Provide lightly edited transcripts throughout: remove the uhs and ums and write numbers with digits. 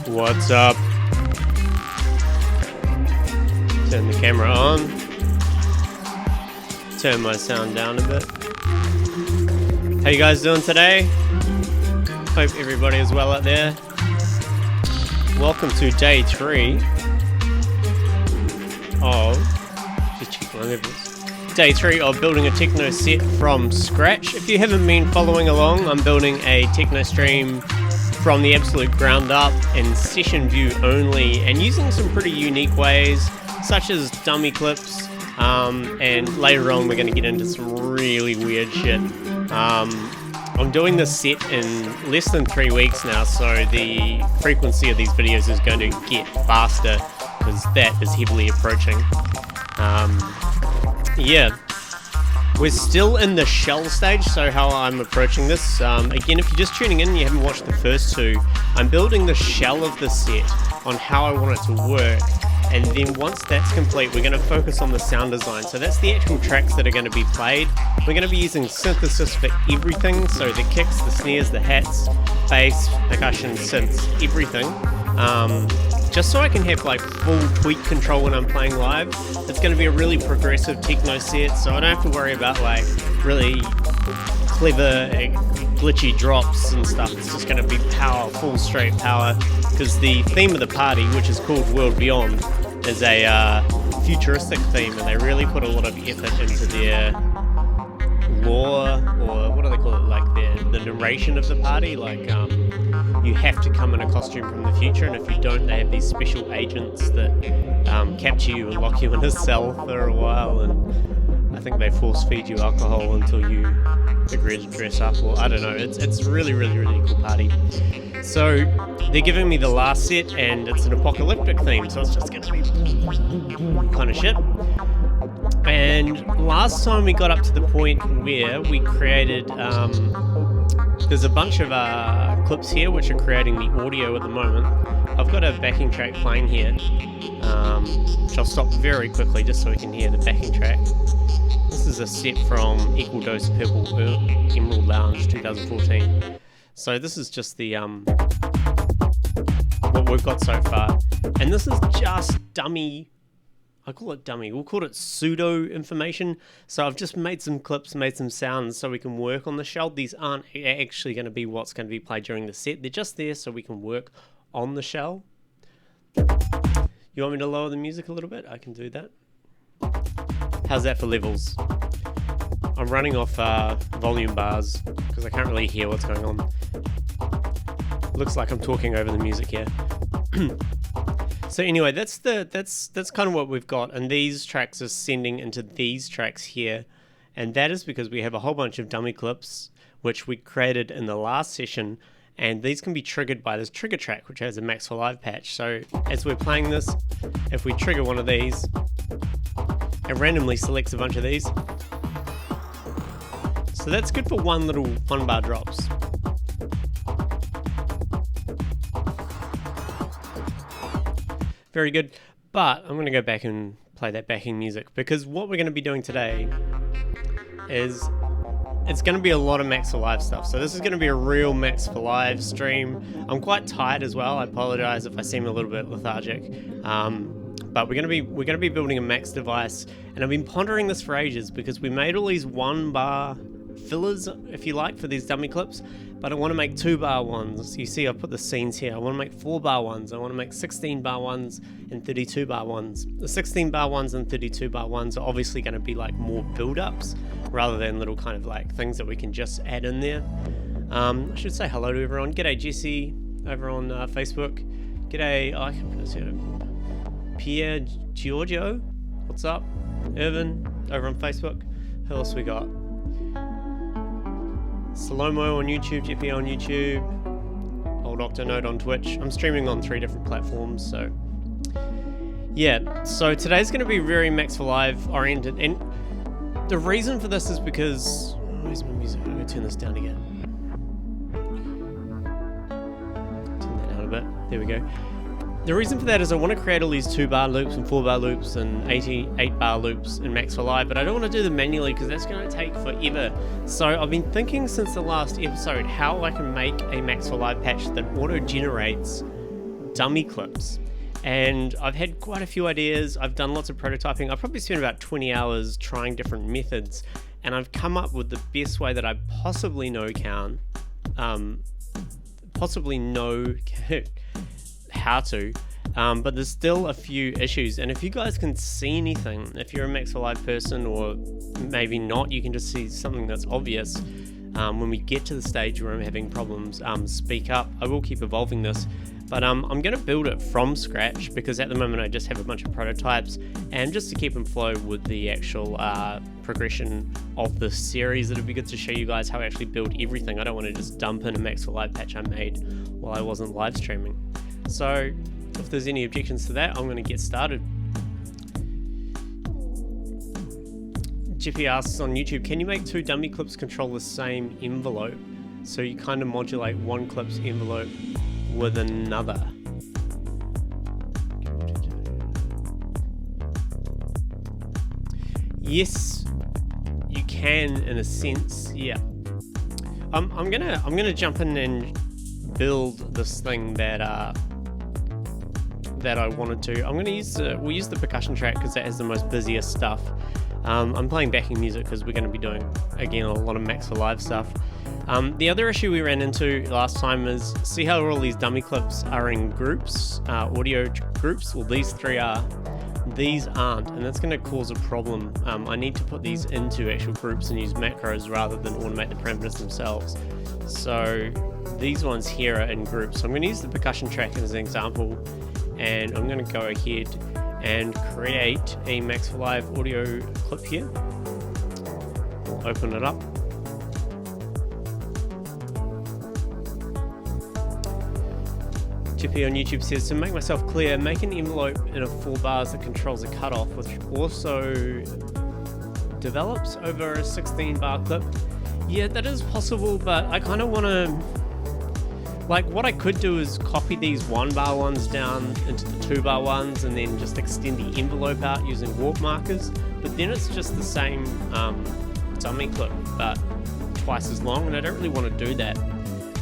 What's up? Turn the camera on. Turn my sound down a bit. How you guys doing today? Hope everybody is well out there. Welcome to day 3 of... just check my levels. Day 3 of building a techno set from scratch. If you haven't been following along, I'm building a techno stream from the absolute ground up in session view only, and using some pretty unique ways such as dummy clips, and later on we're going to get into some really weird shit. I'm doing this set in less than 3 weeks now, so the frequency of these videos is going to get faster because that is heavily approaching. Yeah. We're still in the shell stage, so how I'm approaching this, again, if you're just tuning in and you haven't watched the first 2, I'm building the shell of the set on how I want it to work, and then once that's complete, we're going to focus on the sound design. So that's the actual tracks that are going to be played. We're going to be using synthesis for everything, so the kicks, the snares, the hats, bass, percussion, synths, everything. Just so I can have like full tweak control when I'm playing live. It's going to be a really progressive techno set, so I don't have to worry about like really clever glitchy drops and stuff. It's just going to be power, full straight power, because the theme of the party, which is called World Beyond, is a futuristic theme, and they really put a lot of effort into their lore, or what do they call it, like the narration of the party. Like you have to come in a costume from the future, and if you don't, they have these special agents that capture you and lock you in a cell for a while, and I think they force feed you alcohol until you agree to dress up, or I don't know. It's really cool party. So they're giving me the last set, and it's an apocalyptic theme, so it's just gonna be kind of shit. And last time we got up to the point where we created, there's a bunch of clips here which are creating the audio at the moment. I've got a backing track playing here, which I'll stop very quickly just so we can hear the backing track. This is a set from Equal Dose Purple Emerald Lounge 2014. So this is just the what we've got so far. And this is just dummy, I call it dummy, we'll call it pseudo information. So I've just made some clips, made some sounds so we can work on the shell. These aren't actually going to be what's going to be played during the set. They're just there so we can work on the shell. You want me to lower the music a little bit? I can do that. How's that for levels? I'm running off volume bars because I can't really hear what's going on. Looks like I'm talking over the music here. So anyway, that's kind of what we've got, and these tracks are sending into these tracks here, and that is because we have a whole bunch of dummy clips which we created in the last session, and these can be triggered by this trigger track which has a Max for Live patch. So as we're playing this, if we trigger one of these, it randomly selects a bunch of these. So that's good for one bar drops. Very good, but I'm going to go back and play that backing music, because what we're going to be doing today is it's going to be a lot of Max for Live stuff. So this is going to be a real Max for Live stream. I'm quite tired as well. I apologize if I seem a little bit lethargic, but we're going to be building a Max device, and I've been pondering this for ages because we made all these 1 bar fillers, if you like, for these dummy clips, but I want to make 2 bar ones. You see I've put the scenes here. I want to make 4 bar ones. I want to make 16 bar ones and 32 bar ones. The 16 bar ones and 32 bar ones are obviously going to be like more build-ups rather than little kind of like things that we can just add in there. I should say hello to everyone. G'day Jesse over on Facebook. G'day, I can't pronounce it. Pierre Giorgio, what's up? Irvin over on Facebook. Who else we got? Salomo on YouTube, Jippy on YouTube, Old Octonode on Twitch. I'm streaming on 3 different platforms, so yeah. So today's going to be very Max for Live oriented, and the reason for this is because where's my music? I'm going to turn this down again. Turn that down a bit. There we go. The reason for that is I want to create all these 2 bar loops and 4 bar loops and 88 bar loops in Max for Live, but I don't want to do them manually because that's going to take forever. So I've been thinking since the last episode how I can make a Max for Live patch that auto-generates dummy clips. And I've had quite a few ideas. I've done lots of prototyping. I've probably spent about 20 hours trying different methods, and I've come up with the best way that I possibly know how to, but there's still a few issues. And if you guys can see anything, if you're a Max for Live person, or maybe not, you can just see something that's obvious. When we get to the stage where I'm having problems, speak up. I will keep evolving this, but I'm going to build it from scratch because at the moment I just have a bunch of prototypes, and just to keep in flow with the actual progression of the series, it'd be good to show you guys how I actually build everything. I don't want to just dump in a Max for Live patch I made while I wasn't live streaming. So if there's any objections to that, I'm going to get started. Jiffy asks on YouTube, can you make 2 dummy clips control the same envelope? So you kind of modulate one clip's envelope with another. Yes, you can in a sense, yeah. I'm gonna jump in and build this thing that I wanted to. We'll use the percussion track because that has the most busiest stuff. I'm playing backing music because we're going to be doing, again, a lot of Max for Live stuff. The other issue we ran into last time is, see how all these dummy clips are in groups, audio groups? Well, these 3 are. These aren't, and that's going to cause a problem. I need to put these into actual groups and use macros rather than automate the parameters themselves. So these ones here are in groups. So I'm going to use the percussion track as an example, and I'm going to go ahead and create a Max for Live audio clip here. We'll open it up. Chippy on YouTube says, to make myself clear, make an envelope in a 4 bars that controls a cutoff, which also develops over a 16 bar clip. Yeah, that is possible, but I kind of want to, like, what I could do is copy these 1 bar ones down into the 2 bar ones and then just extend the envelope out using warp markers, but then it's just the same dummy clip, but twice as long, and I don't really want to do that.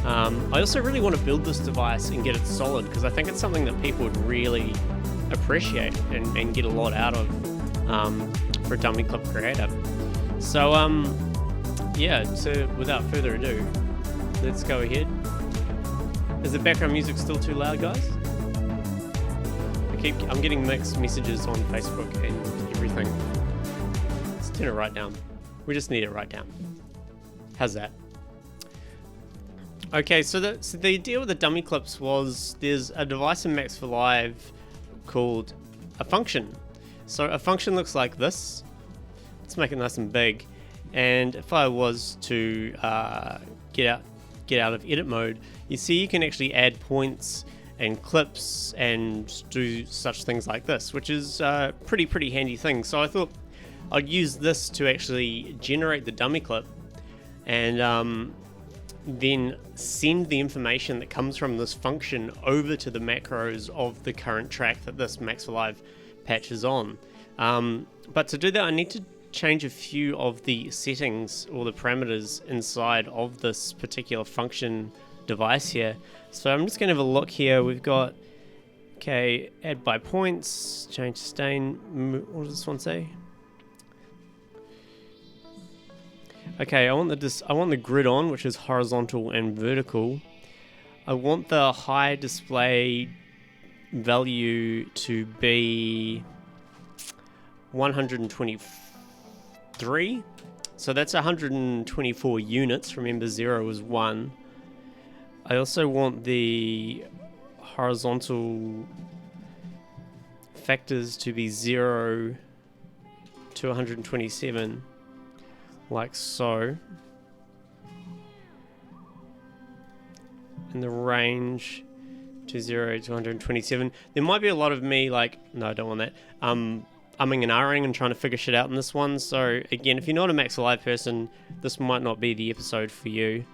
I also really want to build this device and get it solid because I think it's something that people would really appreciate and get a lot out of for a dummy clip creator. So yeah, so without further ado, let's go ahead. Is the background music still too loud, guys? I'm getting mixed messages on Facebook and everything. Let's turn it right down. We just need it right down. How's that? Okay, so the idea with the dummy clips was there's a device in Max for Live called a function. So a function looks like this. Let's make it nice and big. And if I was to get out of edit mode, you see you can actually add points and clips and do such things like this, which is pretty handy thing. So I thought I'd use this to actually generate the dummy clip and then send the information that comes from this function over to the macros of the current track that this Max for Live patch is on. But to do that, I need to change a few of the settings or the parameters inside of this particular function device here. So I'm just going to have a look here. We've got, okay, add by points, change sustain. What does this one say? Okay, I want the grid on, which is horizontal and vertical. I want the high display value to be 123. So that's 124 units. Remember, 0 is 1. I also want the horizontal factors to be 0 to 127. Like so. And the range to 0 to 127. There might be a lot of me like, no, I don't want that. Umming and ahhing and trying to figure shit out in this one. So again, if you're not a Max for Live person, this might not be the episode for you.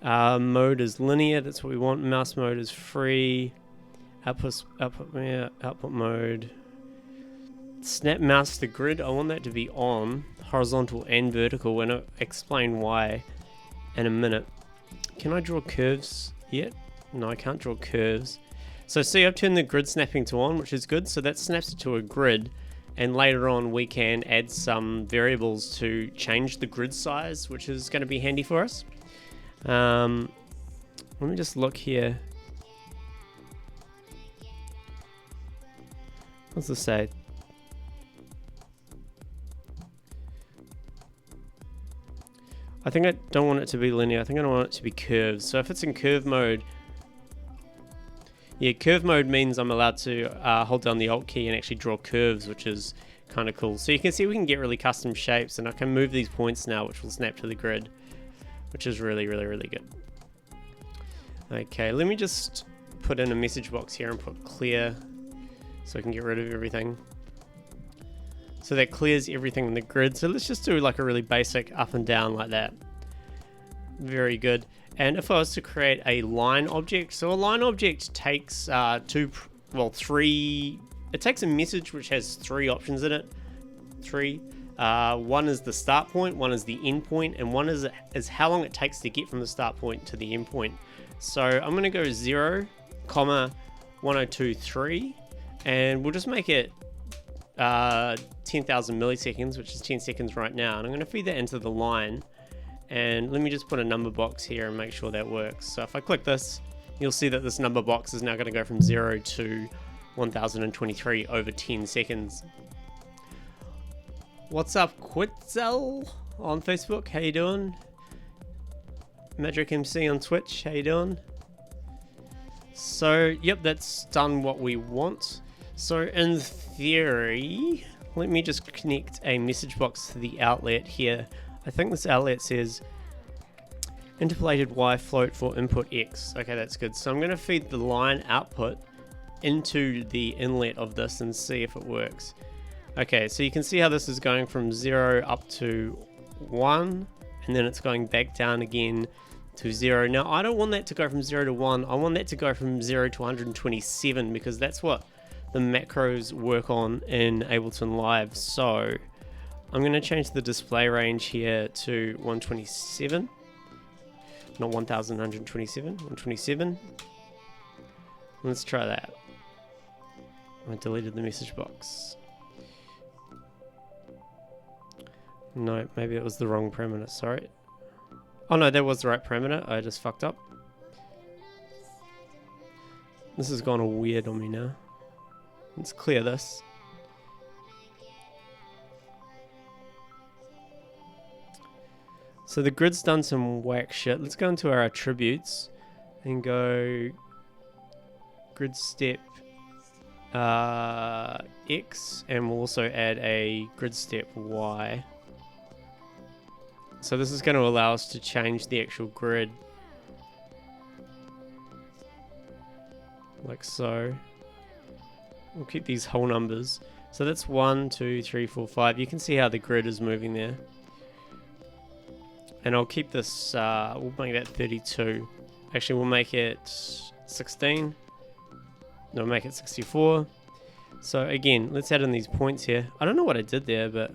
Mode is linear, that's what we want. Mouse mode is free. Output mode. Snap mouse to grid, I want that to be on, horizontal and vertical, and I'll explain why in a minute. Can I draw curves yet? No, I can't draw curves. So see, I've turned the grid snapping to on, which is good, so that snaps it to a grid, and later on we can add some variables to change the grid size, which is going to be handy for us. Let me just look here. What's this say? I think I don't want it to be linear. I think I want it to be curved. So if it's in curve mode, yeah, curve mode means I'm allowed to hold down the Alt key and actually draw curves, which is kind of cool. So you can see we can get really custom shapes, and I can move these points now, which will snap to the grid, which is really good. Okay, let me just put in a message box here and put clear so I can get rid of everything. So that clears everything in the grid. So let's just do like a really basic up and down like that. Very good. And if I was to create a line object, so a line object takes three. It takes a message which has 3 options in it. 3. One is the start point, one is the end point, and one is how long it takes to get from the start point to the end point. So I'm going to go 0, 1023, and we'll just make it 10,000 milliseconds, which is 10 seconds right now, and I'm going to feed that into the line. And let me just put a number box here and make sure that works. So if I click this, you'll see that this number box is now going to go from 0 to 1023 over 10 seconds. What's up, Quitzel on Facebook? How you doing? Magic MC on Twitch. How you doing? So, yep, that's done what we want. So in theory, let me just connect a message box to the outlet here. I think this outlet says interpolated Y float for input X. Okay, that's good. So I'm going to feed the line output into the inlet of this and see if it works. Okay, so you can see how this is going from 0 up to 1, and then it's going back down again to 0. Now, I don't want that to go from 0 to 1. I want that to go from 0 to 127, because that's what the macros work on in Ableton Live. So I'm going to change the display range here to 127. Not 1127, 127. Let's try that. I deleted the message box. No, maybe it was the wrong parameter, sorry. Oh no, that was the right parameter, I just fucked up. This has gone all weird on me now. Let's clear this. So the grid's done some whack shit. Let's go into our attributes and go grid step X, and we'll also add a grid step Y. So this is going to allow us to change the actual grid, like so. We'll keep these whole numbers. So that's 1, 2, 3, 4, 5. You can see how the grid is moving there. And I'll keep this, we'll make that 32. Actually, we'll make it 16. No, we'll make it 64. So again, let's add in these points here. I don't know what I did there, but...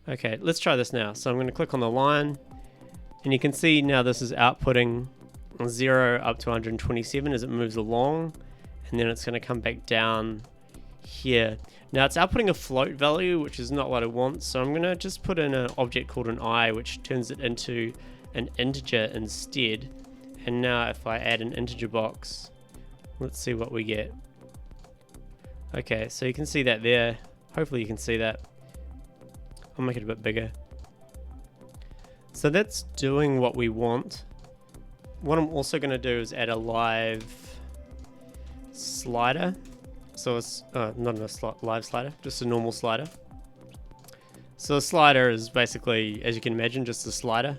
Okay, let's try this now. So I'm going to click on the line. And you can see now this is outputting 0 up to 127 as it moves along. And then it's going to come back down here. Now it's outputting a float value, which is not what I want. So I'm going to just put in an object called an I, which turns it into an integer instead. And now if I add an integer box, let's see what we get. Okay, so you can see that there. Hopefully you can see that. I'll make it a bit bigger. So that's doing what we want. What I'm also going to do is add a live slider. So it's not a live slider, just a normal slider. So a slider is basically, as you can imagine, just a slider.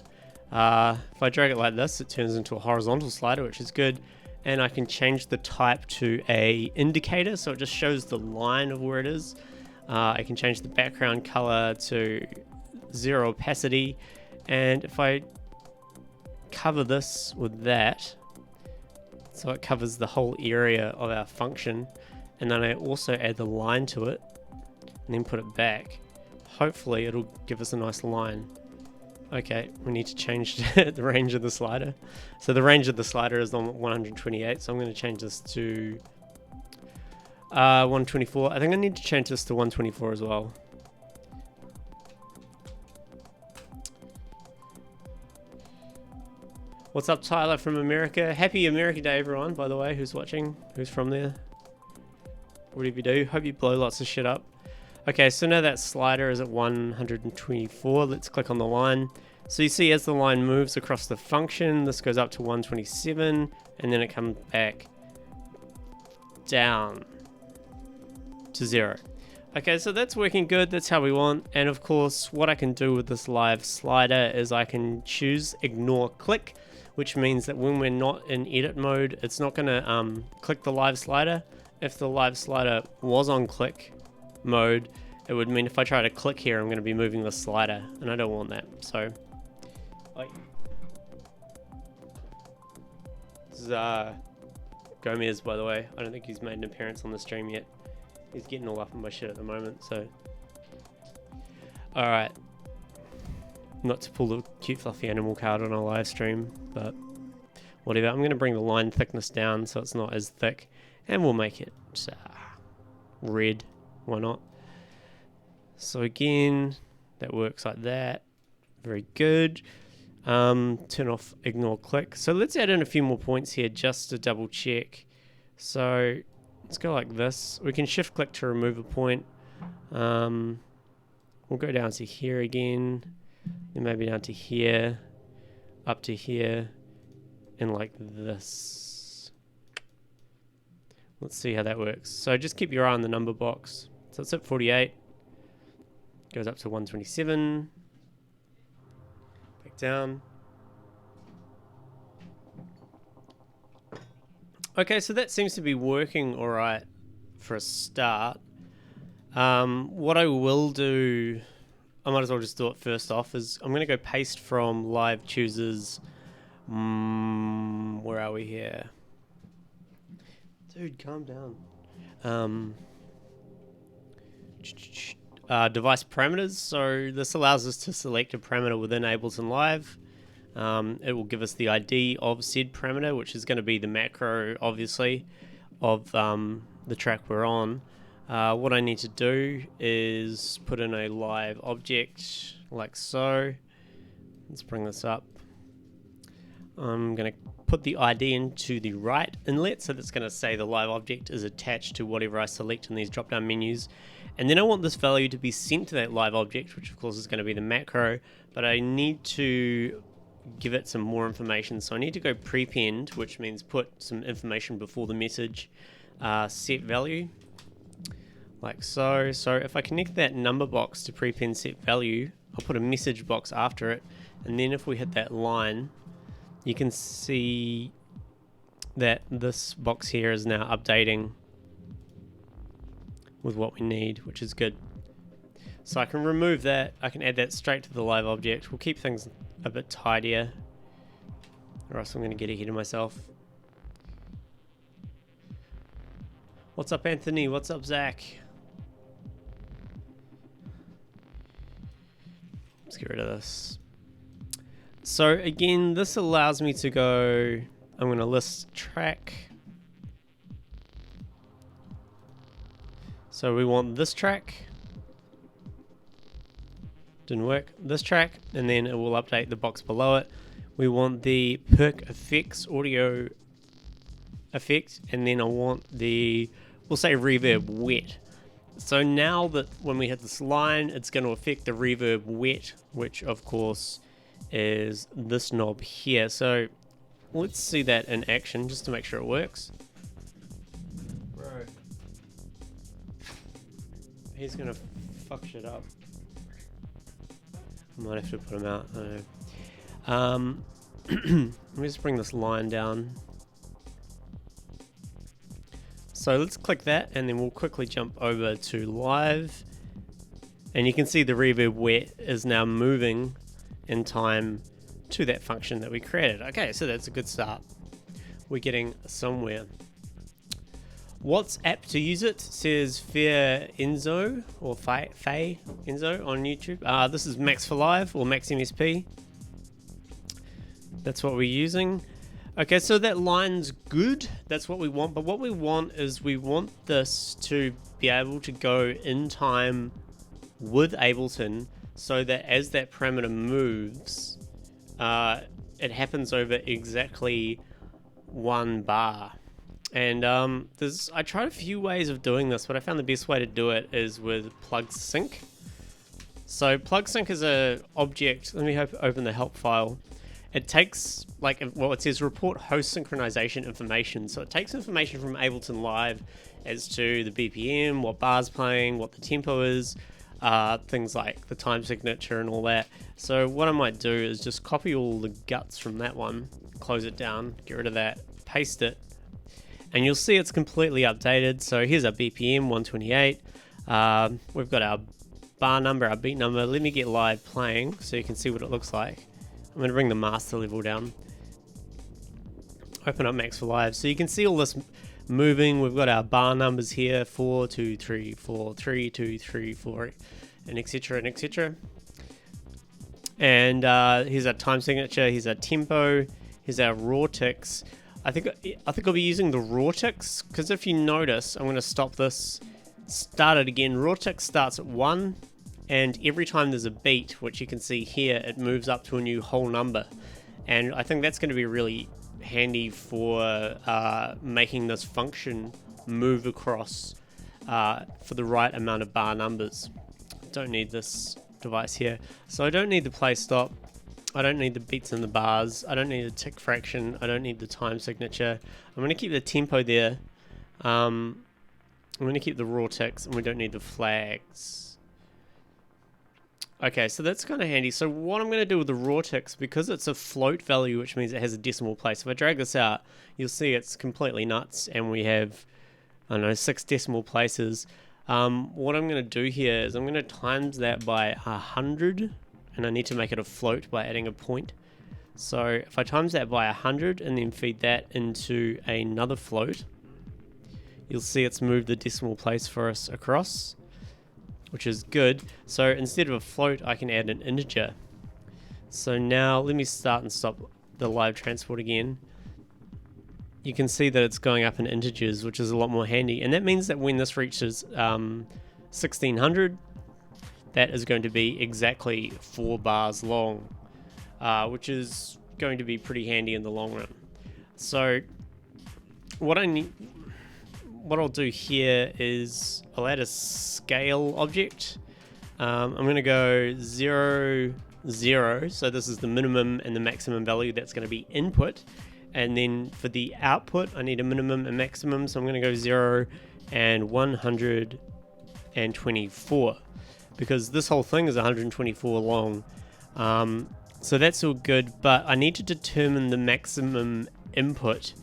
If I drag it like this, it turns into a horizontal slider, which is good. And I can change the type to a indicator, so it just shows the line of where it is. I can change the background color to 0 opacity. And if I cover this with that, so it covers the whole area of our function, and then I also add the line to it and then put it back, hopefully it'll give us a nice line. Okay, we need to change the range of the slider. So the range of the slider is on 128, so I'm going to change this to 124. I think I need to change this to 124 as well. What's up, Tyler from America? Happy America Day, everyone, by the way, who's watching, who's from there. Whatever you do, hope you blow lots of shit up. Okay, so now that slider is at 124. Let's click on the line. So you see as the line moves across the function, this goes up to 127, and then it comes back down to 0. Okay, so that's working good. That's how we want. And of course, what I can do with this live slider is I can choose ignore click, which means that when we're not in edit mode, it's not going to click the live slider. If the live slider was on click mode, it would mean if I try to click here, I'm going to be moving the slider, and I don't want that. So, this is Gomez, by the way. I don't think he's made an appearance on the stream yet. He's getting all up on my shit at the moment. So, all right. Not to pull the cute fluffy animal card on a live stream, but whatever. I'm going to bring the line thickness down so it's not as thick, and we'll make it red. Why not? So again, that works like that. Very good. Turn off ignore click. So let's add in a few more points here just to double check. So let's go like this. We can shift click to remove a point. We'll go down to here again, then maybe down to here, up to here, and like this. Let's see how that works. So just keep your eye on the number box. So it's at 48. Goes up to 127. Back down. Okay, so that seems to be working all right for a start. What I will do, I might as well just do it first off, is I'm going to go paste from live choosers. Where are we here? Dude, calm down. Device parameters. So this allows us to select a parameter within Ableton Live. It will give us the ID of said parameter, which is going to be the macro, obviously, of the track we're on. What I need to do is put in a live object like so. Let's bring this up. I'm going to put the ID into the right inlet, so that's going to say the live object is attached to whatever I select in these drop down menus. And then I want this value to be sent to that live object, which of course is going to be the macro, but I need to give it some more information. So I need to go prepend, which means put some information before the message, set value, like so. So if I connect that number box to prepend set value, I'll put a message box after it, and then if we hit that line, you can see that this box here is now updating with what we need, which is good. So I can remove that, I can add that straight to the live object. We'll keep things a bit tidier, or else I'm going to get ahead of myself. What's up, Anthony? What's up, Zach? Let's get rid of this. So again, this allows me to go, I'm going to list track. So we want this track. Didn't work. This track, and then it will update the box below it. We want the perk effects audio effect, and then I want the, we'll say reverb wet. So now that when we hit this line, it's going to affect the reverb wet, which of course is this knob here. So let's see that in action just to make sure it works. Bro, he's gonna fuck shit up. I might have to put him out. I don't know. Let me just bring this line down. So let's click that, and then we'll quickly jump over to live, and you can see the reverb wet is now moving in time to that function that we created. Okay, so that's a good start. We're getting somewhere. What's app to use it? Says Fair Enzo or Faye Enzo on YouTube. This is Max for Live or Max MSP. That's what we're using. Okay, so that line's good. That's what we want. But what we want is we want this to be able to go in time with Ableton, so that as that parameter moves, it happens over exactly 1 bar. And I tried a few ways of doing this, but I found the best way to do it is with plug sync. So plug sync is a object. Let me open the help file. It takes, like, well, it says report host synchronization information. So it takes information from Ableton Live as to the BPM, what bar's playing, what the tempo is, things like the time signature and all that. So what I might do is just copy all the guts from that one, close it down, get rid of that, paste it, and you'll see it's completely updated. So here's our BPM, 128. We've got our bar number, our beat number. Let me get live playing so you can see what it looks like. I'm going to bring the master level down. Open up Max for Live. So you can see all this moving. We've got our bar numbers here, 4, 2, 3, 4, 3, 2, 3, 4, and etc. and etc. And here's our time signature. Here's our tempo. Here's our raw ticks. I think I'll be using the raw ticks, because if you notice, I'm going to stop this, start it again. Raw tick starts at 1, and every time there's a beat, which you can see here, it moves up to a new whole number. And I think that's going to be really handy for making this function move across for the right amount of bar numbers. Don't need this device here. So I don't need the play stop. I don't need the beats and the bars. I don't need a tick fraction. I don't need the time signature. I'm going to keep the tempo there. I'm going to keep the raw ticks, and we don't need the flags. Okay, so that's kind of handy. So what I'm going to do with the raw ticks, because it's a float value, which means it has a decimal place. If I drag this out, you'll see it's completely nuts, and we have, I don't know, 6 decimal places. What I'm going to do here is I'm going to times that by 100, and I need to make it a float by adding a point. So if I times that by 100 and then feed that into another float, you'll see it's moved the decimal place for us across, which is good. So instead of a float, I can add an integer. So now let me start and stop the live transport again. You can see that it's going up in integers, which is a lot more handy. And that means that when this reaches 1600, that is going to be exactly 4 bars long, which is going to be pretty handy in the long run. So what I'll do here is I'll add a scale object. I'm going to go 0 0, so this is the minimum and the maximum value that's going to be input. And then for the output, I need a minimum and maximum, so I'm going to go 0 and 124, because this whole thing is 124 long. So that's all good, but I need to determine the maximum input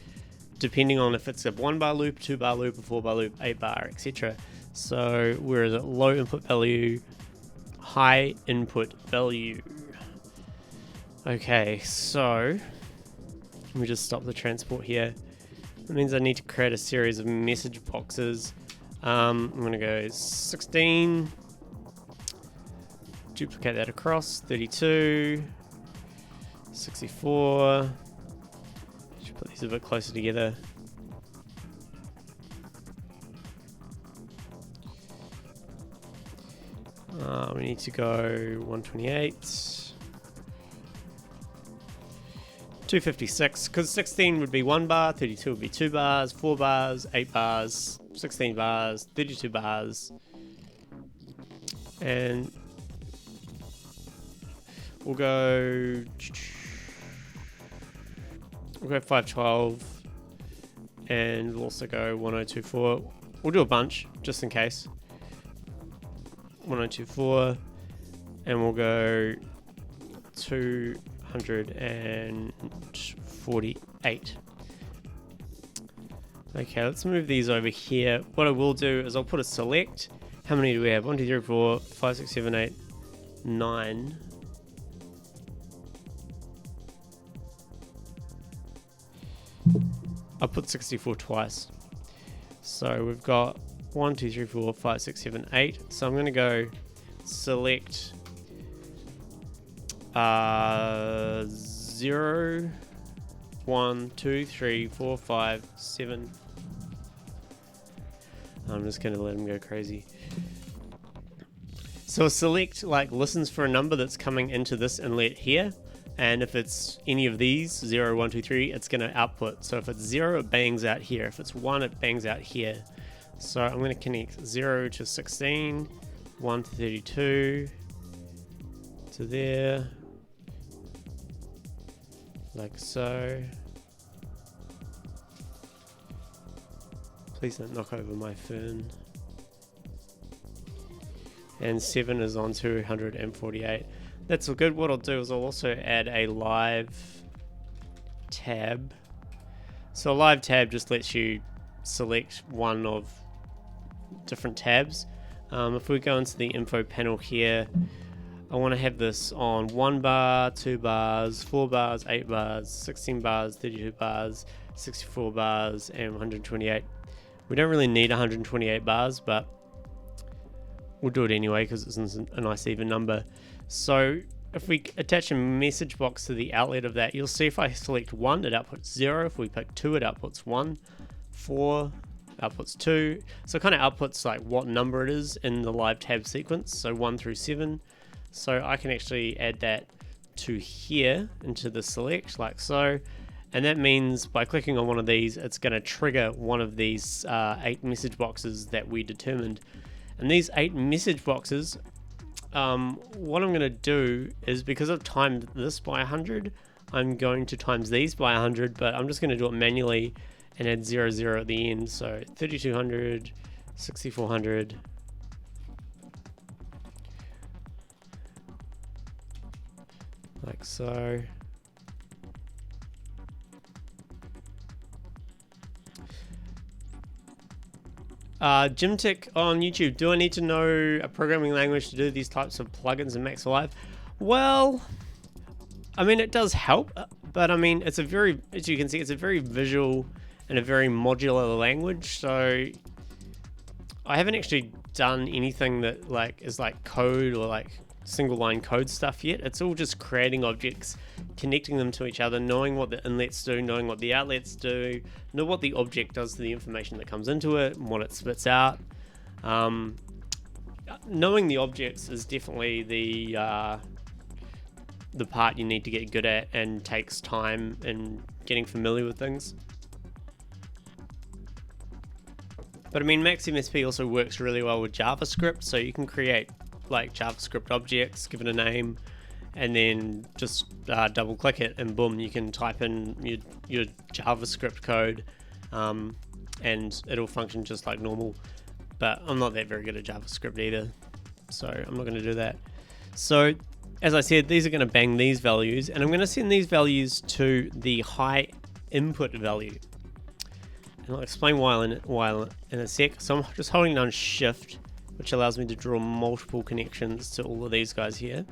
depending on if it's a 1 bar loop, 2 bar loop, a 4 bar loop, 8 bar, etc. So where is it? Low input value, high input value. Okay, so let me just stop the transport here. That means I need to create a series of message boxes. I'm going to go 16, duplicate that across, 32, 64. Should put these a bit closer together. We need to go 128, 256, because 16 would be 1 bar, 32 would be 2 bars, 4 bars, 8 bars, 16 bars, 32 bars, and we'll go 512, and we'll also go 1024. We'll do a bunch just in case. 1024, and we'll go 248. Okay, let's move these over here. What I will do is I'll put a select. How many do we have? 1, 2, 3, 4, 5, 6, 7, 8, 9. I'll put 64 twice. So we've got 1, 2, 3, 4, 5, 6, 7, 8. So I'm going to go select 0, 1, 2, 3, 4, 5, 7. I'm just going to let him go crazy. So a select like listens for a number that's coming into this inlet here. And if it's any of these, 0, 1, 2, 3, it's going to output. So if it's 0, it bangs out here. If it's 1, it bangs out here. So I'm going to connect 0 to 16, 1 to 32, to there, like so. Please don't knock over my fern. And 7 is on 248. That's all good. What I'll do is I'll also add a live tab. So a live tab just lets you select one of different tabs. If we go into the info panel here, I want to have this on 1 bar, 2 bars, 4 bars, 8 bars, 16 bars, 32 bars, 64 bars, and 128. We don't really need 128 bars, but we'll do it anyway because it's a nice even number. So if we attach a message box to the outlet of that, you'll see if I select 1, it outputs 0. If we pick 2, it outputs 1. 4 outputs 2. So it kind of outputs like what number it is in the live tab sequence, so 1 through 7. So I can actually add that to here into the select like so. And that means by clicking on one of these, it's going to trigger one of these 8 message boxes that we determined. And these 8 message boxes, what I'm going to do is, because I've timed this by 100, I'm going to times these by 100, but I'm just going to do it manually and add 0, 0 at the end. So 3200, 6400. Like so. Jimtic on YouTube, do I need to know a programming language to do these types of plugins in Max Live? Well, I mean, it does help, but I mean, it's a very, as you can see, it's a very visual and a very modular language. So I haven't actually done anything that like is like code or like single line code stuff yet. It's all just creating objects, connecting them to each other, knowing what the inlets do, knowing what the outlets do, know what the object does to the information that comes into it and what it spits out. Knowing the objects is definitely the part you need to get good at and takes time in getting familiar with things. But I mean, MaxMSP also works really well with JavaScript, so you can create like JavaScript objects, give it a name, and then just double click it, and boom, you can type in your JavaScript code, and it'll function just like normal. But I'm not that very good at JavaScript either, so I'm not going to do that. So as I said, these are going to bang these values, and I'm going to send these values to the high input value. And I'll explain why in a sec. So I'm just holding down Shift, which allows me to draw multiple connections to all of these guys here.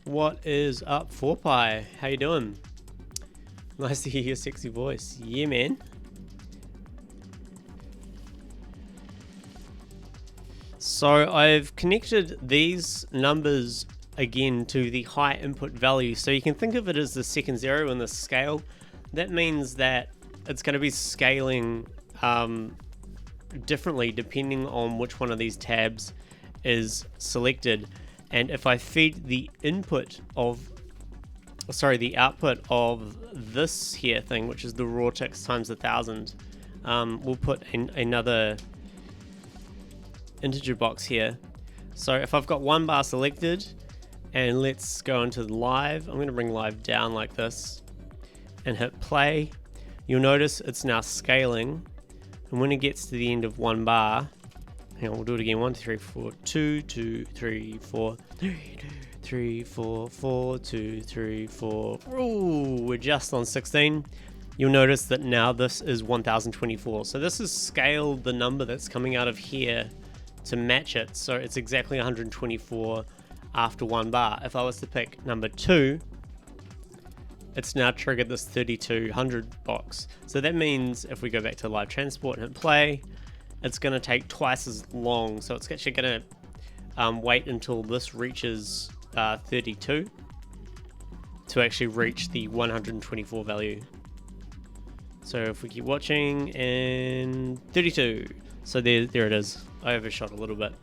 What is up, 4Pi? How you doing? Nice to hear your sexy voice. Yeah, man. So I've connected these numbers again to the high input value. So you can think of it as the second zero in the scale. That means that it's going to be scaling differently depending on which one of these tabs is selected. And if I feed the output of this here thing, which is the raw ticks times 1000, we'll put another integer box here. So if I've got one bar selected, and let's go into live, I'm going to bring live down like this and hit play. You'll notice it's now scaling, and when it gets to the end of one bar, hang on, we'll do it again. 1 2 3 4 2 2 3 4 3 2 3 4 4 2 3 4. Ooh, we're just on 16. You'll notice that now this is 1024. So this has scaled the number that's coming out of here to match it. So it's exactly 124 after one bar. If I was to pick number 2, it's now triggered this 3200 box. So that means if we go back to live transport and hit play, it's going to take twice as long. So it's actually going to wait until this reaches 32 to actually reach the 124 value. So if we keep watching, and 32. So there it is. I overshot a little bit.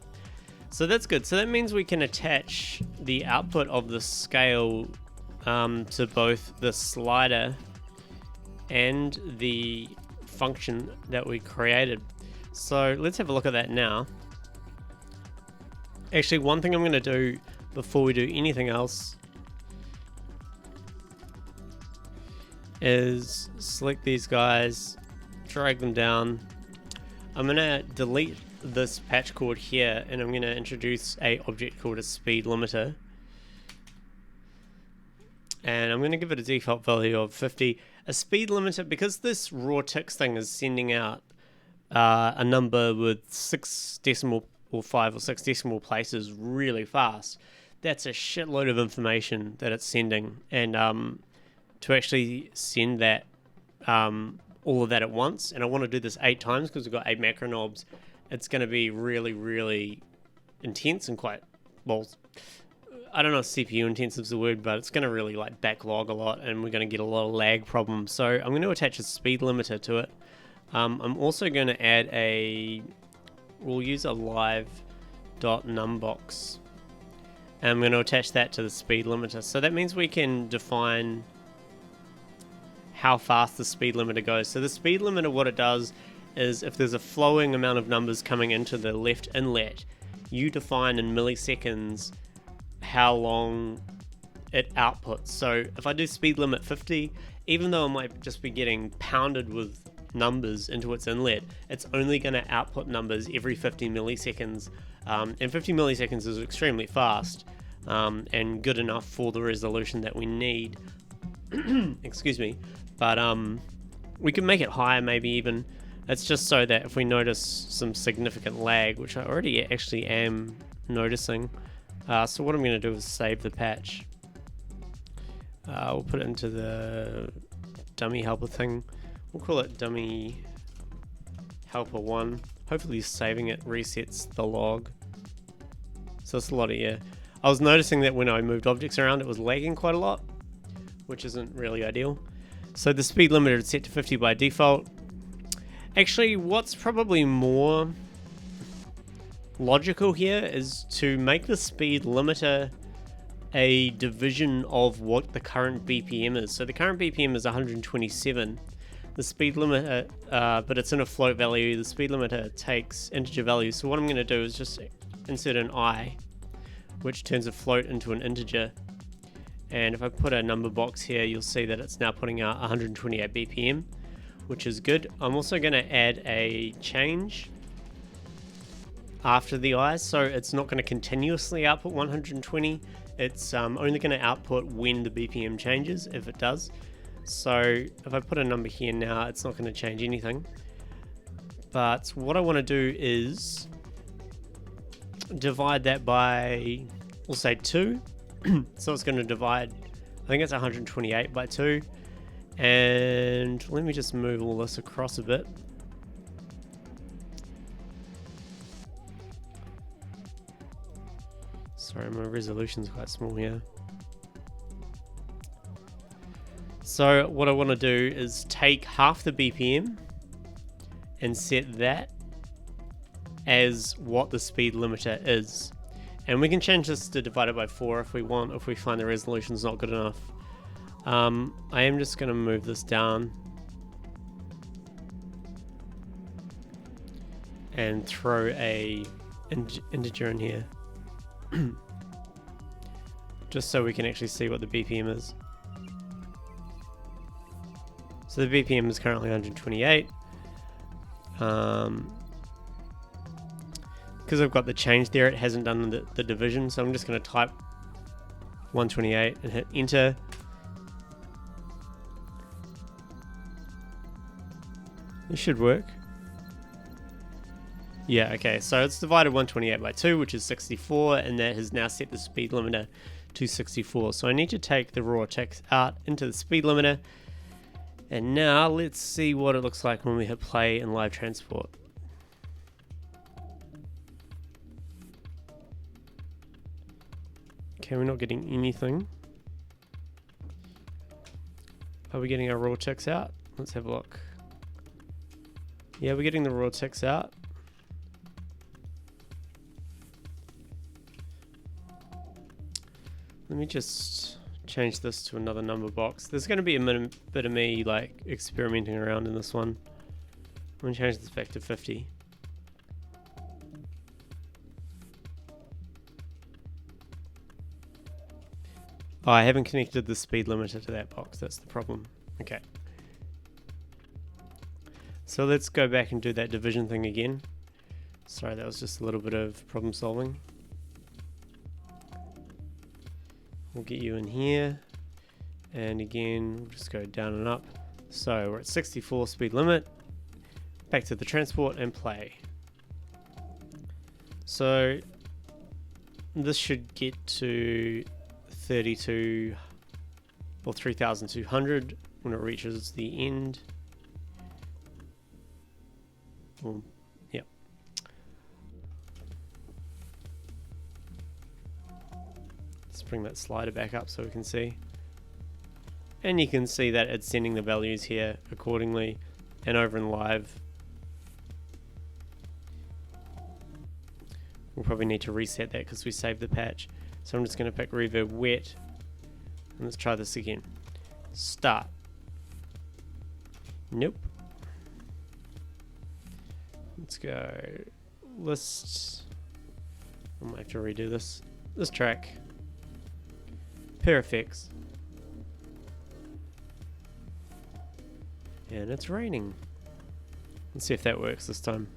So that's good. So that means we can attach the output of the scale to both the slider and the function that we created. So let's have a look at that now. Actually, one thing I'm going to do before we do anything else is select these guys, drag them down. I'm going to delete this patch cord here, and I'm going to introduce a object called a speed limiter. And I'm going to give it a default value of 50. A speed limiter, because this raw ticks thing is sending out a number with 6 decimal or 5 or 6 decimal places really fast. That's a shitload of information that it's sending, and to actually send that all of that at once, and I want to do this 8 times because we've got 8 macro knobs, it's going to be really, really intense and quite, well, I don't know if CPU intensive is the word, but it's going to really like backlog a lot, and we're going to get a lot of lag problems. So I'm going to attach a speed limiter to it. I'm also going to add we'll use a live.numbox, and I'm going to attach that to the speed limiter. So that means we can define how fast the speed limiter goes. So the speed limiter, what it does is if there's a flowing amount of numbers coming into the left inlet, you define in milliseconds how long it outputs. So if I do speed limit 50, even though I might just be getting pounded with numbers into its inlet, it's only going to output numbers every 50 milliseconds. And 50 milliseconds is extremely fast and good enough for the resolution that we need. Excuse me. But we can make it higher, maybe even. It's just so that if we notice some significant lag, which I already actually am noticing. So what I'm going to do is save the patch. We'll put it into the dummy helper thing. We'll call it dummy helper 1. Hopefully saving it resets the log. So it's a lot of, yeah. I was noticing that when I moved objects around, it was lagging quite a lot, which isn't really ideal. So the speed limiter is set to 50 by default. Actually, what's probably more logical here is to make the speed limiter a division of what the current BPM is. So the current BPM is 127. The speed limiter, but it's in a float value. The speed limiter takes integer values. So what I'm going to do is just insert an I, which turns a float into an integer. And if I put a number box here, you'll see that it's now putting out 128 BPM, which is good. I'm also going to add a change after the eyes, so it's not going to continuously output 120. It's only going to output when the BPM changes, if it does. So if I put a number here now, it's not going to change anything. But what I want to do is divide that by, we'll say 2. So it's going to divide, I think it's 128 by 2. And let me just move all this across a bit. Sorry, my resolution's quite small here. So what I want to do is take half the BPM and set that as what the speed limiter is. And we can change this to divided by 4 if we want, if we find the resolution's not good enough. I am just going to move this down and throw a integer in here. Just so we can actually see what the BPM is. So the BPM is currently 128. Because I've got the change there, it hasn't done the division, so I'm just going to type 128 and hit enter. It should work. Yeah, okay, so it's divided 128 by 2, which is 64, and that has now set the speed limiter to 64. So I need to take the raw text out into the speed limiter, and now let's see what it looks like when we hit play in live transport. Okay, we're not getting anything. Are we getting our raw text out? Let's have a look. Yeah, we're getting the raw text out. Let me just change this to another number box. There's going to be a bit of me like experimenting around in this one. I'm going to change this back to 50. Oh, I haven't connected the speed limiter to that box. That's the problem. Okay. So let's go back and do that division thing again. Sorry, that was just a little bit of problem solving. We'll get you in here. And again, we'll just go down and up. So we're at 64 speed limit. Back to the transport and play. So this should get to 32 or 3200 when it reaches the end. Well, yeah. Let's bring that slider back up so we can see. And you can see that it's sending the values here accordingly, and over in live we'll probably need to reset that because we saved the patch. So I'm just going to pick reverb wet, and let's try this again. Start. Nope. Let's go list. I might have to redo this. This track. Pair effects. And it's raining. Let's see if that works this time.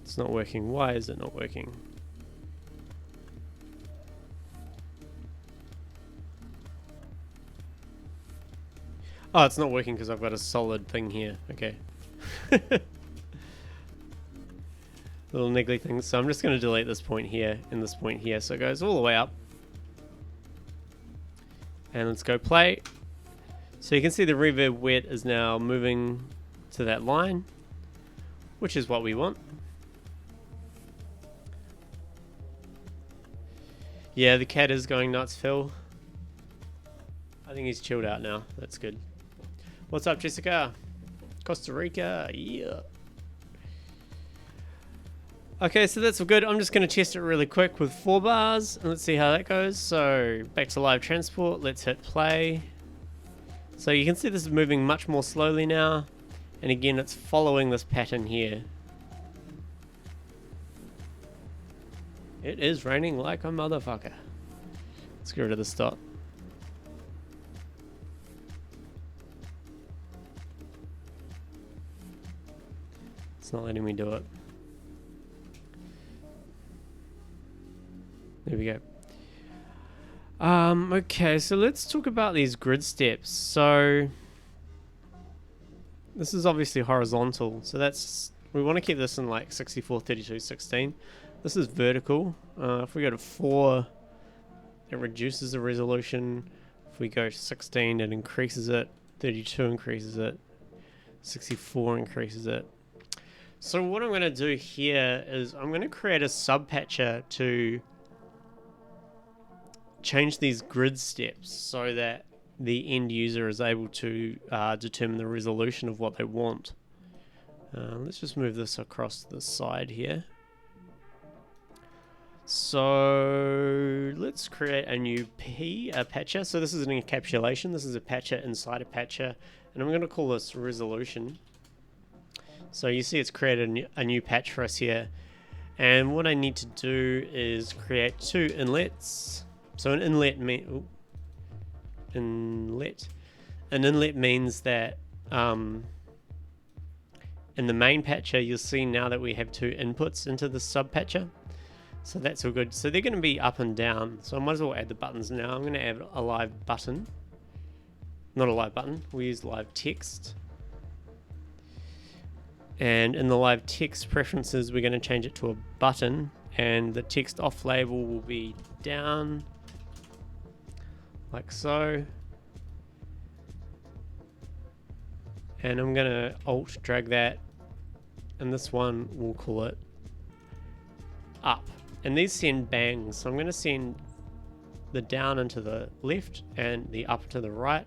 It's not working. Why is it not working? Oh, it's not working because I've got a solid thing here. Okay. Little niggly things. So I'm just going to delete this point here and this point here. So it goes all the way up. And let's go play. So you can see the reverb wet is now moving to that line, which is what we want. Yeah, the cat is going nuts, Phil. I think he's chilled out now. That's good. What's up, Jessica? Costa Rica, yeah. Okay, so that's all good. I'm just going to test it really quick with 4 bars, and let's see how that goes. So back to live transport. Let's hit play. So you can see this is moving much more slowly now, and again it's following this pattern here. It is raining like a motherfucker. Let's get rid of the stop. It's not letting me do it. There we go. Okay, so let's talk about these grid steps. So this is obviously horizontal, so that's, we want to keep this in like 64, 32, 16. This is vertical. If we go to 4, it reduces the resolution. If we go to 16, it increases it. 32 increases it. 64 increases it. So what I'm going to do here is I'm going to create a subpatcher to change these grid steps so that the end user is able to determine the resolution of what they want. Let's just move this across the side here. So let's create a new patcher. So this is an encapsulation. This is a patcher inside a patcher, and I'm going to call this resolution. So you see it's created a new patch for us here. And what I need to do is create 2 inlets. So an inlet means that in the main patcher, you'll see now that we have 2 inputs into the sub patcher. So that's all good. So they're going to be up and down. So I might as well add the buttons now. I'm going to add a live button. Not a live button. We use live text. And in the live text preferences, we're going to change it to a button. And the text off label will be down. Like so. And I'm going to alt drag that. And this one, we'll call it up. And these send bangs. So I'm going to send the down into the left and the up to the right.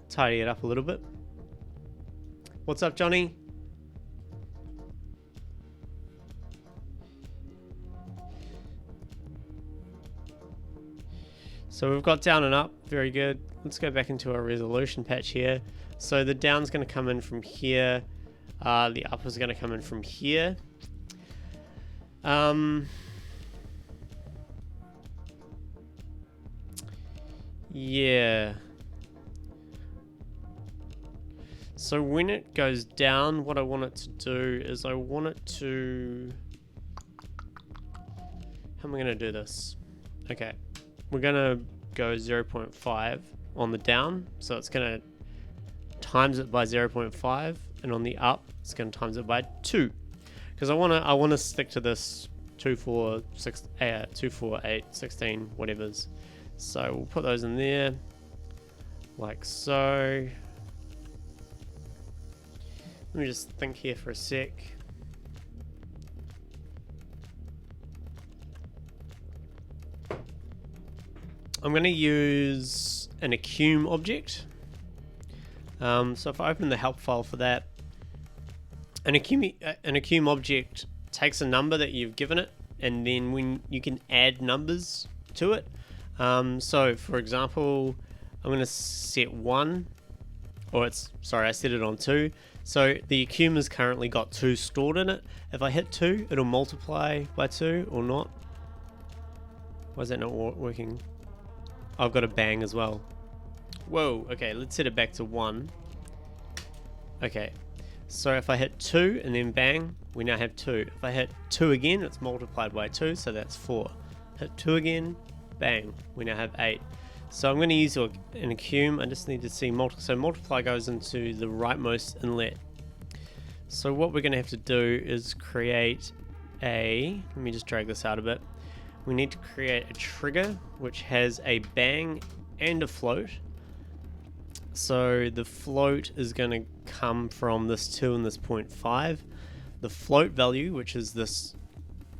Tidy it up a little bit. What's up, Johnny? So we've got down and up. Very good. Let's go back into our resolution patch here. So the down's going to come in from here. The up is going to come in from here. Yeah. So when it goes down, what I want it to do is I want it to... How am I going to do this? Okay. We're going to go 0.5 on the down. So it's going to times it by 0.5. And on the up, it's going to times it by 2. Because I want to stick to this 2, 4, 6, 2, 4, 8, 16, whatever's. So we'll put those in there, like so. Let me just think here for a sec. I'm going to use an accum object. So if I open the help file for that, an accum object takes a number that you've given it, and then when you can add numbers to it. So for example, I'm going to set 1, or I set it on 2. So the accum has currently got 2 stored in it. If I hit 2, it'll multiply by 2 or not. Why is that not working? I've got a bang as well. Whoa, okay, let's set it back to 1. Okay. So if I hit 2 and then bang, we now have 2. If I hit 2 again, it's multiplied by 2, so that's 4. Hit 2 again, bang, we now have 8. So I'm going to use an accum. I just need to see so multiply goes into the rightmost inlet. So what we're going to have to do is create let me just drag this out a bit. We need to create a trigger which has a bang and a float. So the float is going to come from this 2 and this 0.5. The float value, which is this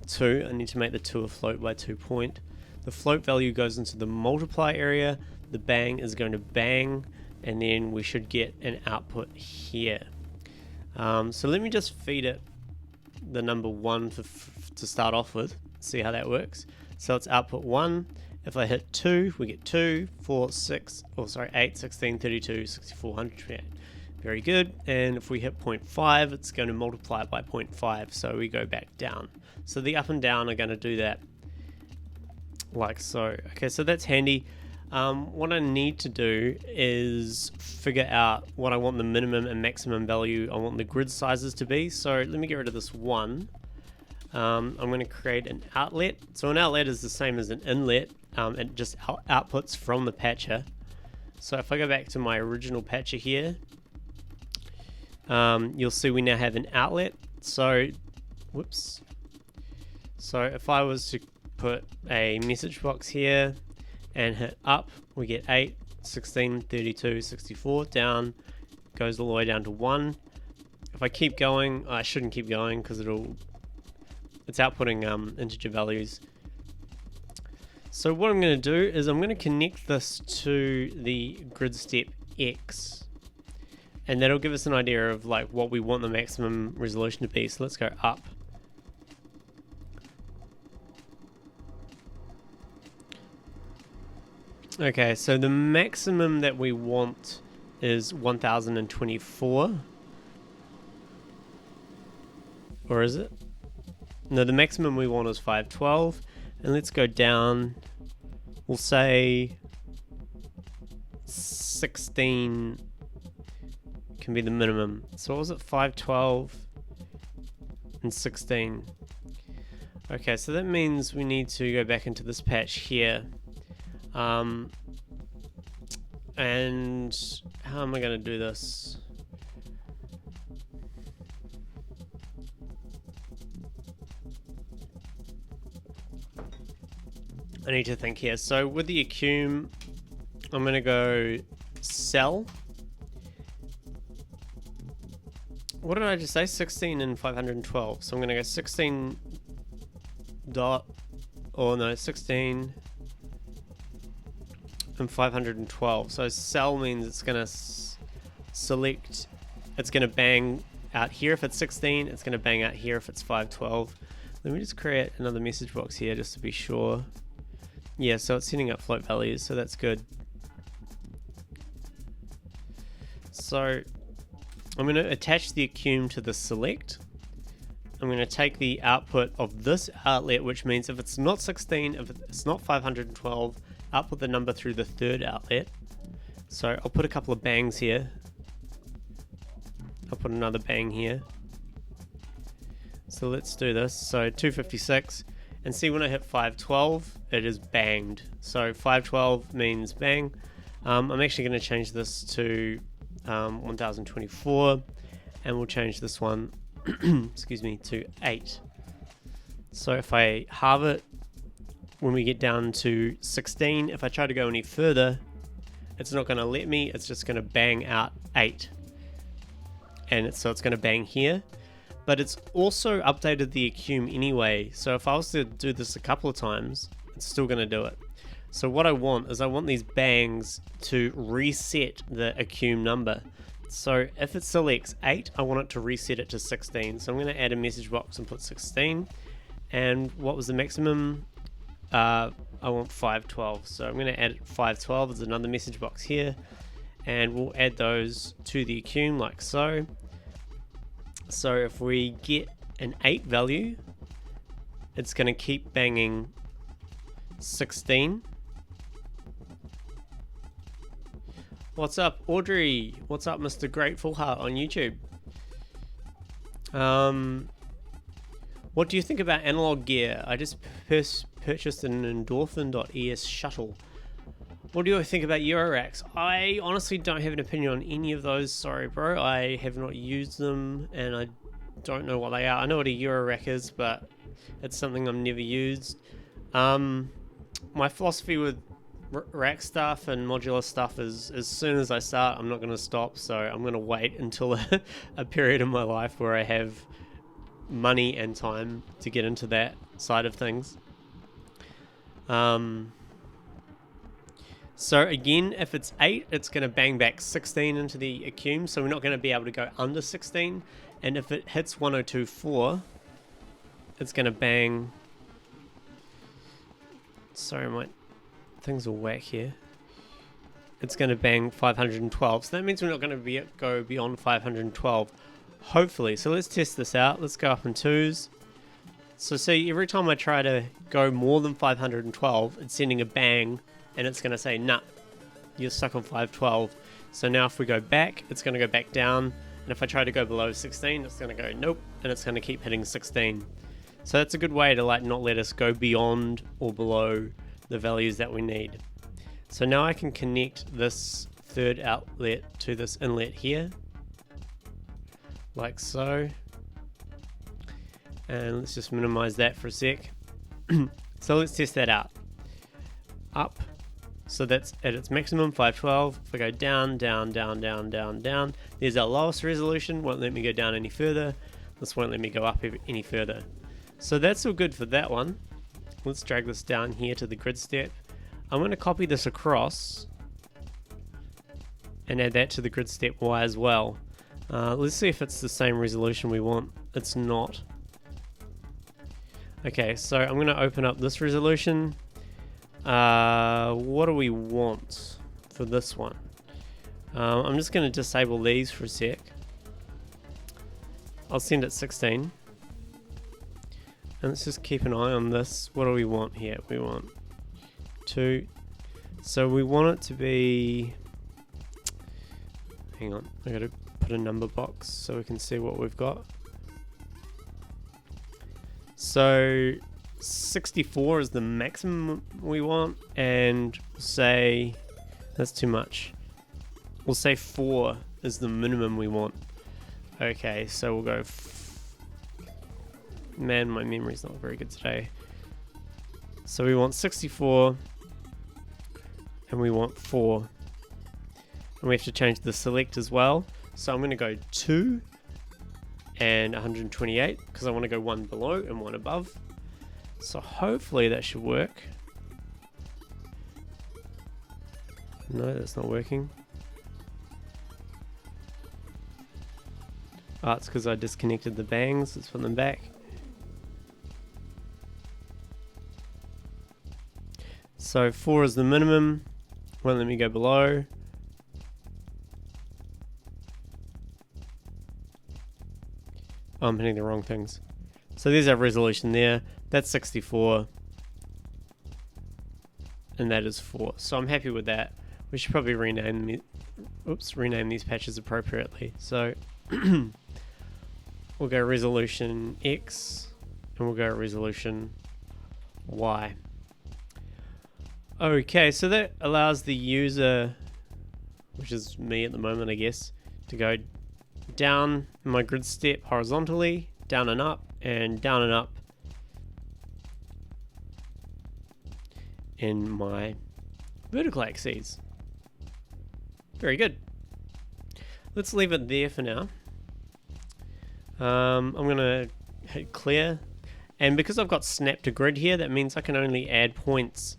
2, I need to make the 2 a float by 2 point. The float value goes into the multiply area. The bang is going to bang, and then we should get an output here. So let me just feed it the number 1 to start off with, see how that works. So it's output 1. If I hit 2, we get 2, 4, 6, 8, 16, 32, 64, 128. Very good. And if we hit 0.5, it's going to multiply it by 0.5, so we go back down. So the up and down are going to do that like so. Okay, so that's handy. What I need to do is figure out what I want the minimum and maximum value I want the grid sizes to be. So let me get rid of this one. I'm going to create an outlet. So an outlet is the same as an inlet. It just outputs from the patcher. So if I go back to my original patcher here, you'll see we now have an outlet. So, whoops. So if I was to put a message box here and hit up, we get 8, 16, 32, 64, down, goes all the way down to 1. If I keep going, I shouldn't keep going because it's outputting integer values. So what I'm going to do is I'm going to connect this to the grid step X, and that'll give us an idea of like what we want the maximum resolution to be. So let's go up. Okay, so the maximum that we want is 1024. Or is it? No, the maximum we want is 512. And let's go down. We'll say 16 can be the minimum. So what was it? 512 and 16. Okay, so that means we need to go back into this patch here. And how am I going to do this? I need to think here. So with the accum, I'm going to go cell. What did I just say? 16 and 512. So I'm going to go 16 dot, or no, 16 and 512. So cell means it's going to select, it's going to bang out here if it's 16, it's going to bang out here if it's 512. Let me just create another message box here just to be sure. Yeah, so it's sending up float values, so that's good. So I'm going to attach the accum to the select. I'm going to take the output of this outlet, which means if it's not 16, if it's not 512, output the number through the third outlet. So I'll put a couple of bangs here. I'll put another bang here. So let's do this. So 256. And see, when I hit 512, it is banged. So 512 means bang. I'm actually going to change this to 1024, and we'll change this one, excuse me, to 8. So if I halve it, when we get down to 16, if I try to go any further, it's not going to let me. It's just going to bang out 8, and so it's going to bang here. But it's also updated the accum anyway, so if I was to do this a couple of times, it's still going to do it. So what I want is I want these bangs to reset the accum number. So if it selects 8, I want it to reset it to 16. So I'm going to add a message box and put 16. And what was the maximum? I want 512. So I'm going to add 512 as another message box here. And we'll add those to the accum like so. So if we get an 8 value, it's going to keep banging 16. What's up, Audrey? What's up, Mr. Grateful Heart on YouTube? What do you think about analog gear? I just purchased an Endorphin.es shuttle. What do you think about Euroracks? I honestly don't have an opinion on any of those. Sorry, bro. I have not used them, and I don't know what they are. I know what a Eurorack is, but it's something I've never used. My philosophy with rack stuff and modular stuff is as soon as I start, I'm not going to stop. So I'm going to wait until a period in my life where I have money and time to get into that side of things. So again, if it's 8, it's going to bang back 16 into the accum, so we're not going to be able to go under 16. And if it hits 1024, it's going to bang... Sorry, my things are whack here. it's going to bang 512. So that means we're not going to go beyond 512, hopefully. So let's test this out. Let's go up in 2s. So see, every time I try to go more than 512, it's sending a bang, and it's going to say, nah, you're stuck on 512. So now if we go back, it's going to go back down, and if I try to go below 16, it's going to go nope, and it's going to keep hitting 16. So that's a good way to like not let us go beyond or below the values that we need. So now I can connect this third outlet to this inlet here, like so. And let's just minimize that for a sec. So let's test that out. Up. So that's at its maximum, 512. If I go down, down, down, down, down, down, there's our lowest resolution. Won't let me go down any further. This won't let me go up any further. So that's all good for that one. Let's drag this down here to the grid step. I'm going to copy this across and add that to the grid step Y as well. Let's see if it's the same resolution we want. It's not. Okay, so I'm going to open up this resolution. What do we want for this one? I'm just going to disable these for a sec. I'll send it 16. And let's just keep an eye on this. What do we want here? We want 2. So we want it to be... Hang on, I got to put a number box so we can see what we've got. So 64 is the maximum we want, and we'll say that's too much. We'll say 4 is the minimum we want. Okay, so we'll go. Man, my memory's not very good today. So we want 64, and we want 4, and we have to change the select as well. So I'm going to go 2. And 128 because I want to go one below and one above. So hopefully that should work. No, that's not working. Oh, it's because I disconnected the bangs. Let's put them back. So 4 is the minimum. Won't let me go below. Oh, I'm hitting the wrong things. So there's our resolution there. That's 64. And that is 4. So I'm happy with that. We should probably rename these patches appropriately. So we'll go resolution X and we'll go resolution Y. Okay, so that allows the user, which is me at the moment, I guess, to go down my grid step horizontally, down and up in my vertical axes. Very good. Let's leave it there for now. I'm going to hit clear, and because I've got snap to grid here, that means I can only add points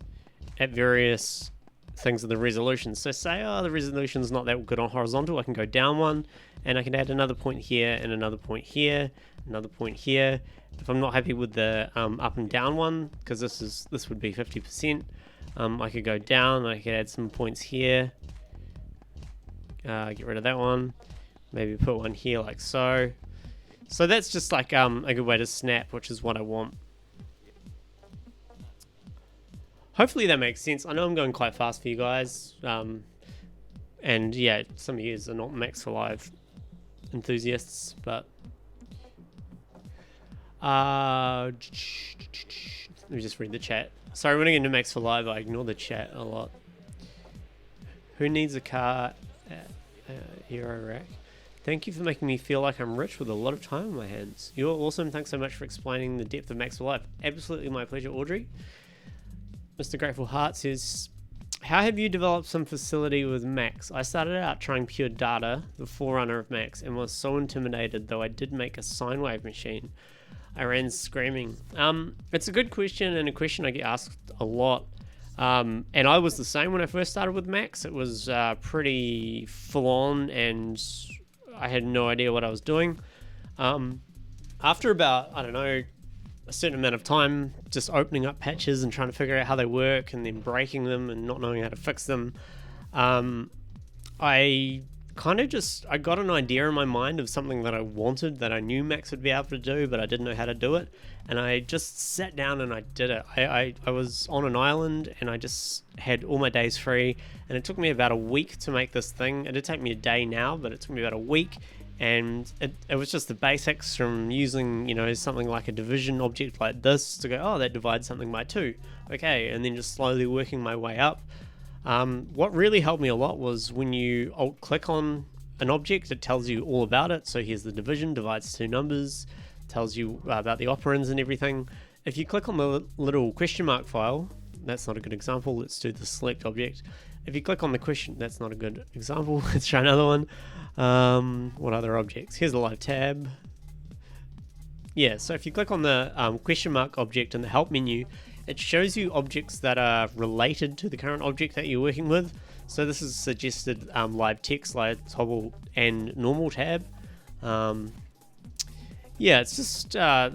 at various things of the resolution. So say, the resolution's not that good on horizontal, I can go down one, and I can add another point here, and another point here, another point here. If I'm not happy with the up and down one, because this would be 50%, I could go down, I could add some points here, get rid of that one, maybe put one here like so. So that's just like a good way to snap, which is what I want. Hopefully that makes sense. I know I'm going quite fast for you guys. And yeah, some of you are not Max for Live enthusiasts, but let me just read the chat. Sorry, when I get into Max for Live, I ignore the chat a lot. Who needs a car at Hero Rack? Thank you for making me feel like I'm rich with a lot of time on my hands. You're awesome. Thanks so much for explaining the depth of Max for Life. Absolutely my pleasure, Audrey. Mr. Grateful Heart says, how have you developed some facility with Max? I started out trying Pure Data, the forerunner of Max, and was so intimidated, though I did make a sine wave machine. I ran screaming. It's a good question, and a question I get asked a lot. And I was the same when I first started with Max. It was pretty full on, and I had no idea what I was doing. After about, I don't know, a certain amount of time just opening up patches and trying to figure out how they work and then breaking them and not knowing how to fix them, I kind of I got an idea in my mind of something that I wanted, that I knew Max would be able to do, but I didn't know how to do it. And I just sat down and I did it. I was on an island and I just had all my days free, and it took me about a week to make this thing. It did take me a day now, but it took me about a week. And it was just the basics from using, something like a division object like this to go, oh, that divides something by 2. Okay, and then just slowly working my way up. What really helped me a lot was when you alt-click on an object, it tells you all about it. So here's the division, divides 2 numbers, tells you about the operands and everything. If you click on the little question mark file, that's not a good example, let's do the select object. If you click on the question, that's not a good example, let's try another one. What other objects? Here's a live tab. Yeah, so if you click on the question mark object in the help menu, it shows you objects that are related to the current object that you're working with. So this is suggested live text, live toggle, and normal tab. Yeah, it's just a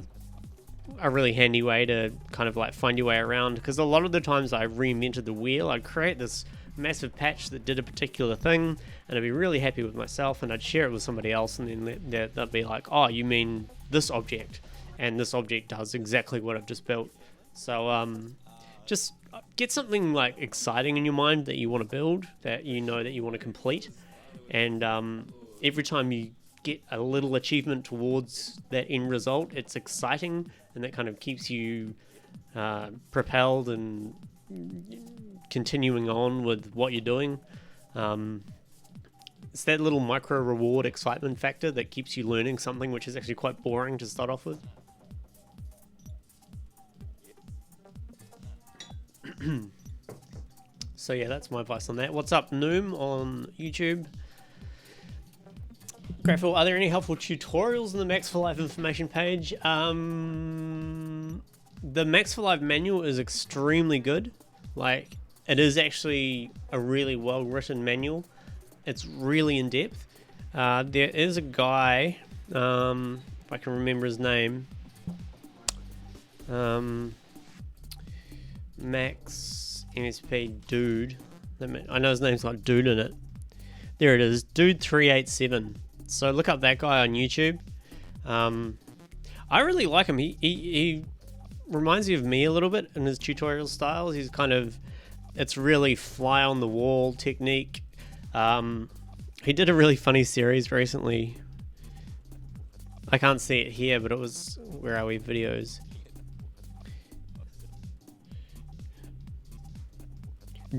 really handy way to kind of like find your way around, because a lot of the times I reinvented the wheel. I'd create this massive patch that did a particular thing, and I'd be really happy with myself, and I'd share it with somebody else, and then they'd be like, oh, you mean this object, and this object does exactly what I've just built. So just get something like exciting in your mind that you want to build, that you know that you want to complete, and every time you get a little achievement towards that end result, it's exciting, and that kind of keeps you propelled and continuing on with what you're doing. It's that little micro reward excitement factor that keeps you learning something which is actually quite boring to start off with. So yeah, that's my advice on that. What's up, Noom on YouTube? Grateful, are there any helpful tutorials in the Max for Life information page? The Max for Life manual is extremely good. Like, it is actually a really well written manual. It's really in depth. There is a guy, if I can remember his name, Max MSP Dude. I know his name's got Dude in it. There it is, Dude387. So look up that guy on YouTube. I really like him. He reminds me of me a little bit in his tutorial styles. He's kind of, it's really fly on the wall technique. He did a really funny series recently. I can't see it here, but it was, where are we, videos.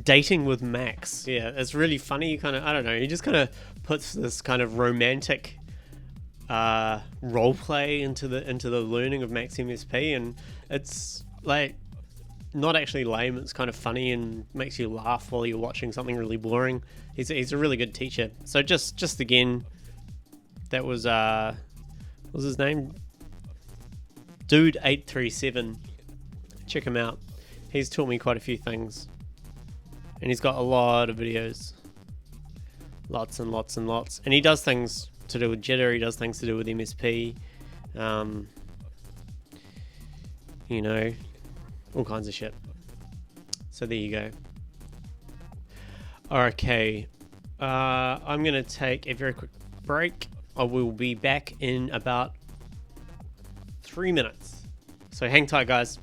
Dating with Max. Yeah, it's really funny. You kind of, I don't know, he just kind of puts this kind of romantic role play into the learning of Max MSP, and it's like not actually lame. It's kind of funny and makes you laugh while you're watching something really boring. He's a really good teacher. So just again, that was what was his name? Dude837. Check him out. He's taught me quite a few things. And he's got a lot of videos. Lots and lots and lots. And he does things to do with jitter, he does things to do with MSP. You know, all kinds of shit. So there you go. Okay. I'm going to take a very quick break. I will be back in about 3 minutes. So hang tight, guys.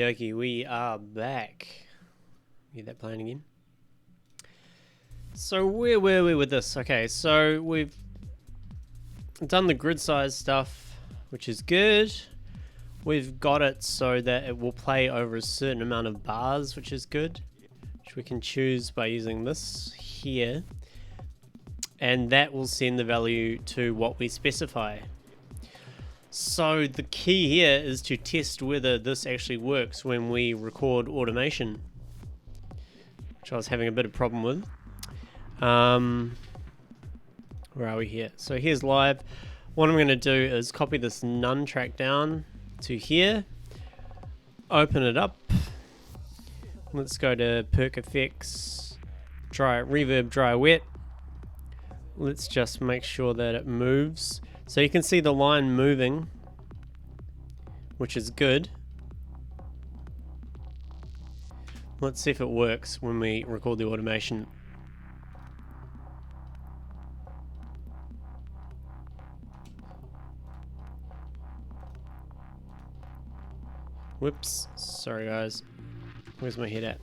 dokie, we are back. Get that playing again. So where were we with this? Okay, so we've done the grid size stuff, which is good. We've got it so that it will play over a certain amount of bars, which is good, which we can choose by using this here. And that will send the value to what we specify. So the key here is to test whether this actually works when we record automation, which I was having a bit of problem with. Where are we here? So here's live. What I'm going to do is copy this none track down to here, open it up. Let's go to perk effects, reverb, dry, wet. Let's just make sure that it moves. So you can see the line moving, which is good. Let's see if it works when we record the automation. Whoops, sorry guys. Where's my head at?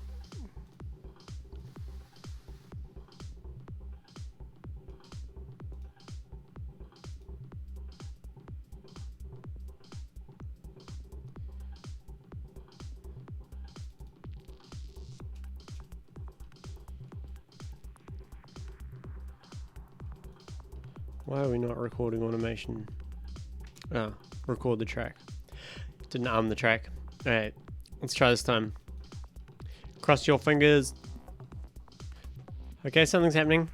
Why are we not recording automation? Oh, record the track. Didn't arm the track. Alright, let's try this time. Cross your fingers. Okay, something's happening.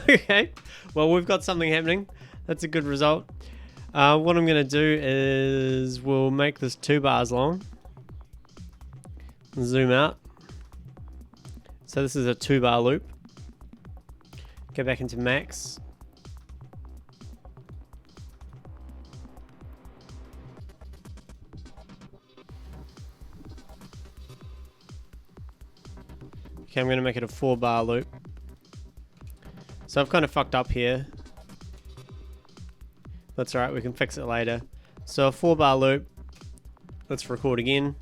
Okay, well we've got something happening. That's a good result. What I'm going to do is we'll make this 2 bars long. Zoom out. So this is a 2-bar loop. Go back into max. Okay, I'm going to make it a 4-bar loop. So I've kind of fucked up here. That's alright, we can fix it later. So a 4-bar loop. Let's record again.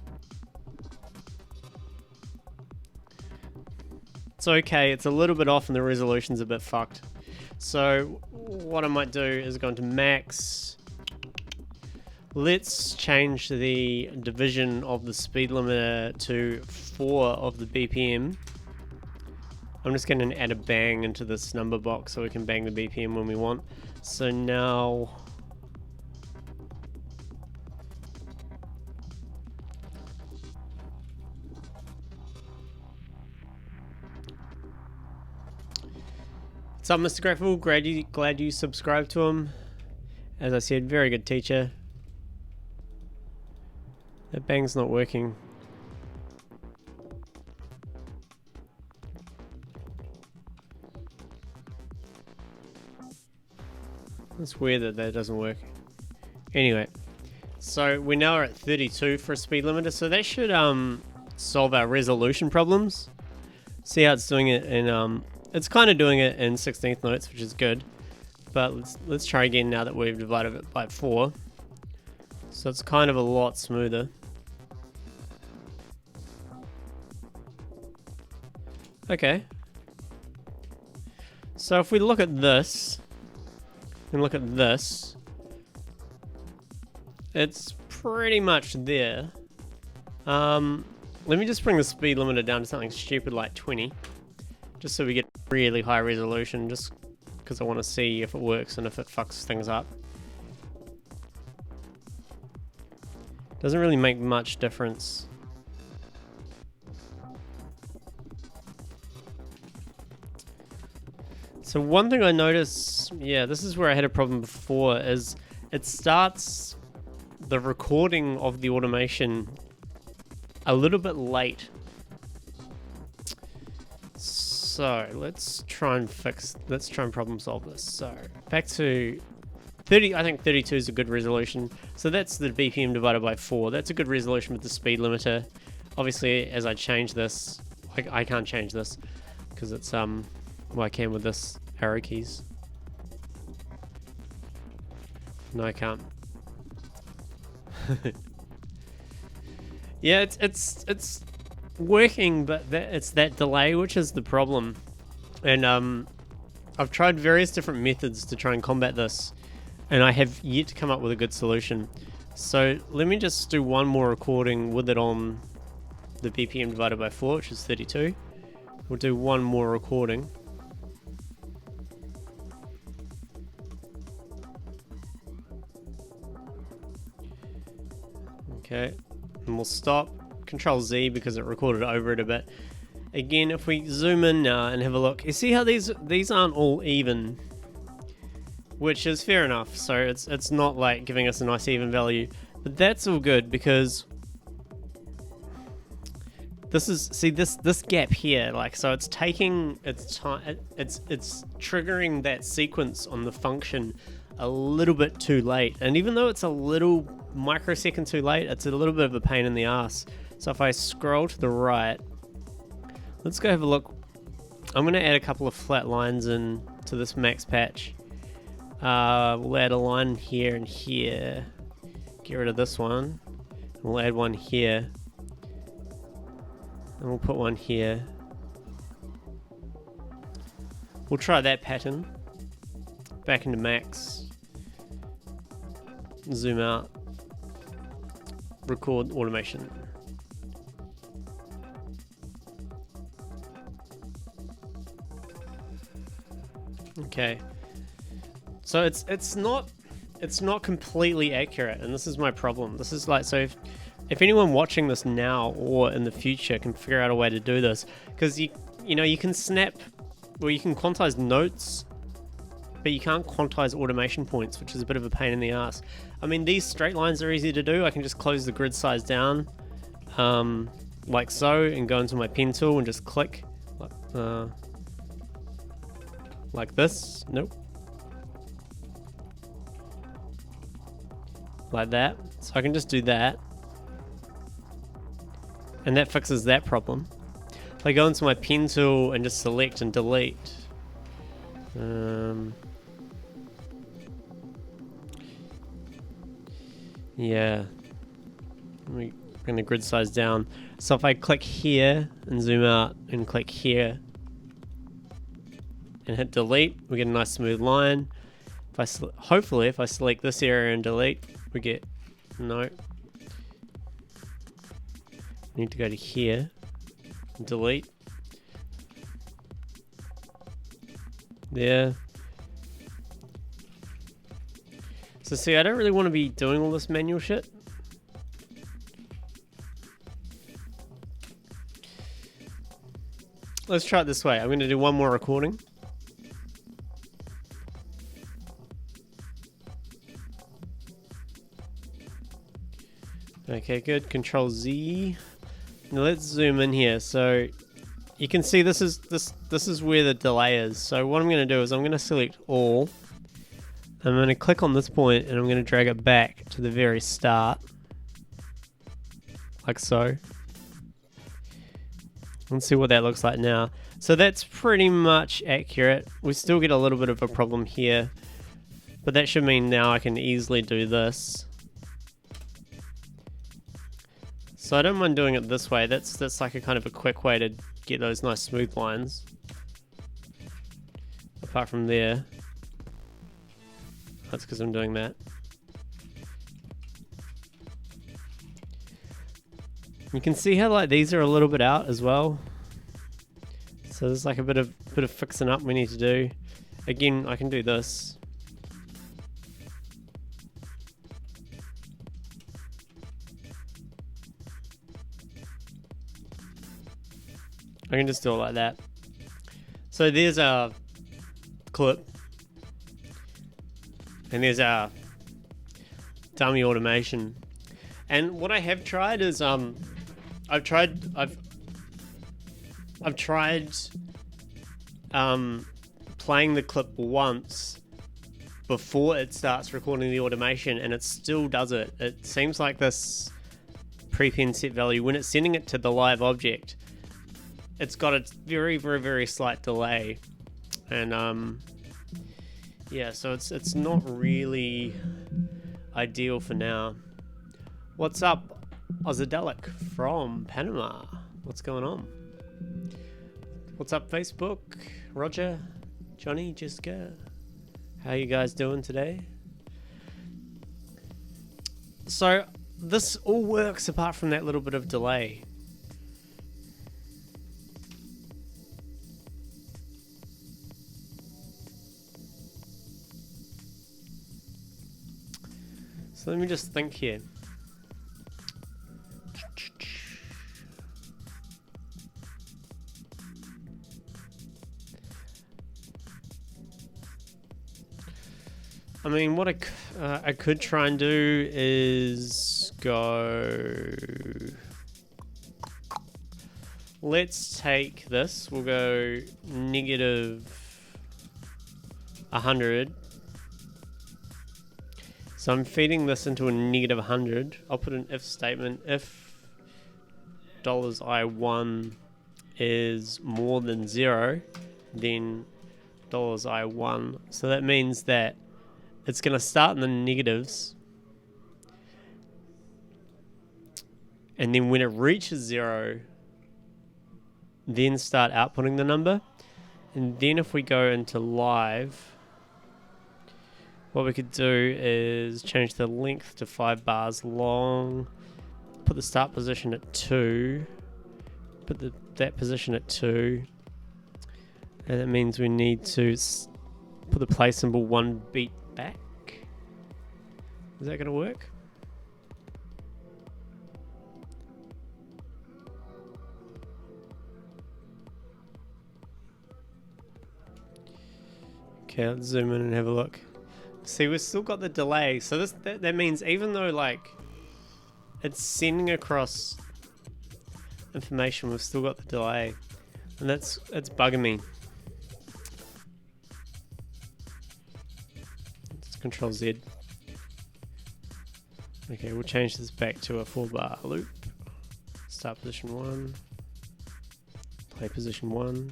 It's okay, it's a little bit off and the resolution's a bit fucked. So what I might do is go into max. Let's change the division of the speed limiter to 4 of the BPM. I'm just going to add a bang into this number box so we can bang the BPM when we want. So now what's up, Mr. Grateful? Glad you subscribed to him. As I said, very good teacher. That bang's not working. It's weird that that doesn't work. Anyway, so we now are at 32 for a speed limiter, so that should solve our resolution problems. See how it's doing it in it's kind of doing it in 16th notes, which is good. But let's try again now that we've divided it by 4. So it's kind of a lot smoother. Okay. So if we look at this, and look at this, it's pretty much there. Let me just bring the speed limiter down to something stupid like 20, just so we get really high resolution, just because I want to see if it works and if it fucks things up. Doesn't really make much difference. So one thing I noticed, yeah, this is where I had a problem before, is it starts the recording of the automation a little bit late. So let's try and problem solve this. So back to 30, I think 32 is a good resolution. So that's the BPM divided by 4. That's a good resolution with the speed limiter. Obviously, as I change this, I can't change this because it's well, I can with this arrow keys. No, I can't. Yeah, it's working, but it's that delay which is the problem. And I've tried various different methods to try and combat this, and I have yet to come up with a good solution. So let me just do one more recording with it on the BPM divided by 4, which is 32. We'll do one more recording. Okay, and we'll stop. Control Z because it recorded over it a bit. Again, if we zoom in now and have a look, you see how these aren't all even, which is fair enough. So it's not like giving us a nice even value, but that's all good because this is, see this gap here, like, so it's taking its time, it's triggering that sequence on the function a little bit too late, and even though it's a little microsecond too late, it's a little bit of a pain in the ass. So if I scroll to the right, let's go have a look. I'm going to add a couple of flat lines in to this max patch. We'll add a line here and here. Get rid of this one. We'll add one here. And we'll put one here. We'll try that pattern. Back into max. Zoom out. Record automation. Okay, so it's not completely accurate, and this is my problem. This is like, so if anyone watching this now or in the future can figure out a way to do this, because you know you can snap, or you can quantize notes, but you can't quantize automation points, which is a bit of a pain in the ass. I mean, these straight lines are easy to do. I can just close the grid size down, like so, and go into my pen tool and just click. Like this. Nope. Like that. So I can just do that. And that fixes that problem. If I go into my pen tool and just select and delete. Yeah. We're going to grid size down. So if I click here and zoom out and click here, and hit delete, we get a nice smooth line. If I hopefully if I select this area and delete, we get no. Need to go to here and delete. There. So see, I don't really want to be doing all this manual shit. Let's try it this way. I'm going to do one more recording. Okay, good. Control Z. Now let's zoom in here. So you can see this is where the delay is. So what I'm going to do is I'm going to select all. I'm going to click on this point and I'm going to drag it back to the very start, like so. Let's see what that looks like now. So that's pretty much accurate. We still get a little bit of a problem here, but that should mean now I can easily do this. So I don't mind doing it this way. That's like a kind of a quick way to get those nice smooth lines. Apart from there. That's because I'm doing that. You can see how like these are a little bit out as well. So there's like a bit of fixing up we need to do. Again, I can do this. I can just do it like that. So there's our clip. And there's our dummy automation. And what I have tried is I've tried playing the clip once before it starts recording the automation, and it still does it. It seems like this pre-pen set value, when it's sending it to the live object, it's got a very, very, very slight delay. And Yeah, so it's not really ideal for now. What's up, Ozadelic from Panama? What's going on? What's up, Facebook? Roger, Johnny, Jessica? How you guys doing today? So this all works apart from that little bit of delay. So let me just think here. I mean, what I could try and do is go... Let's take this. We'll go negative 100. So I'm feeding this into a negative 100. I'll put an if statement. If $I1 is more than 0, then $I1. So that means that it's going to start in the negatives. And then when it reaches 0, then start outputting the number. And then if we go into live, what we could do is change the length to 5 bars long, put the start position at 2, put that position at 2, and that means we need to put the play symbol 1 beat back. Is that going to work? Okay, let's zoom in and have a look. See, we've still got the delay, so that means even though like it's sending across information, we've still got the delay, and that's bugging me. Let's Control Z. Okay, we'll change this back to a 4-bar loop. Start position 1, play position 1.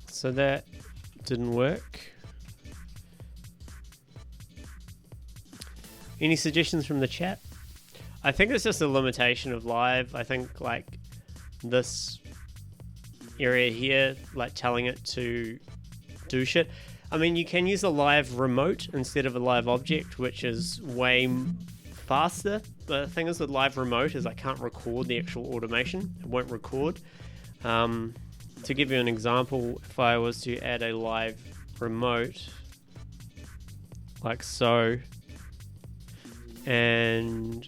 So that didn't work. Any suggestions from the chat? I think it's just a limitation of live. I think like this area here, like telling it to do shit. I mean, you can use a live remote instead of a live object, which is way faster. The thing is with live remote is I can't record the actual automation. It won't record. To give you an example, if I was to add a live remote, like so, and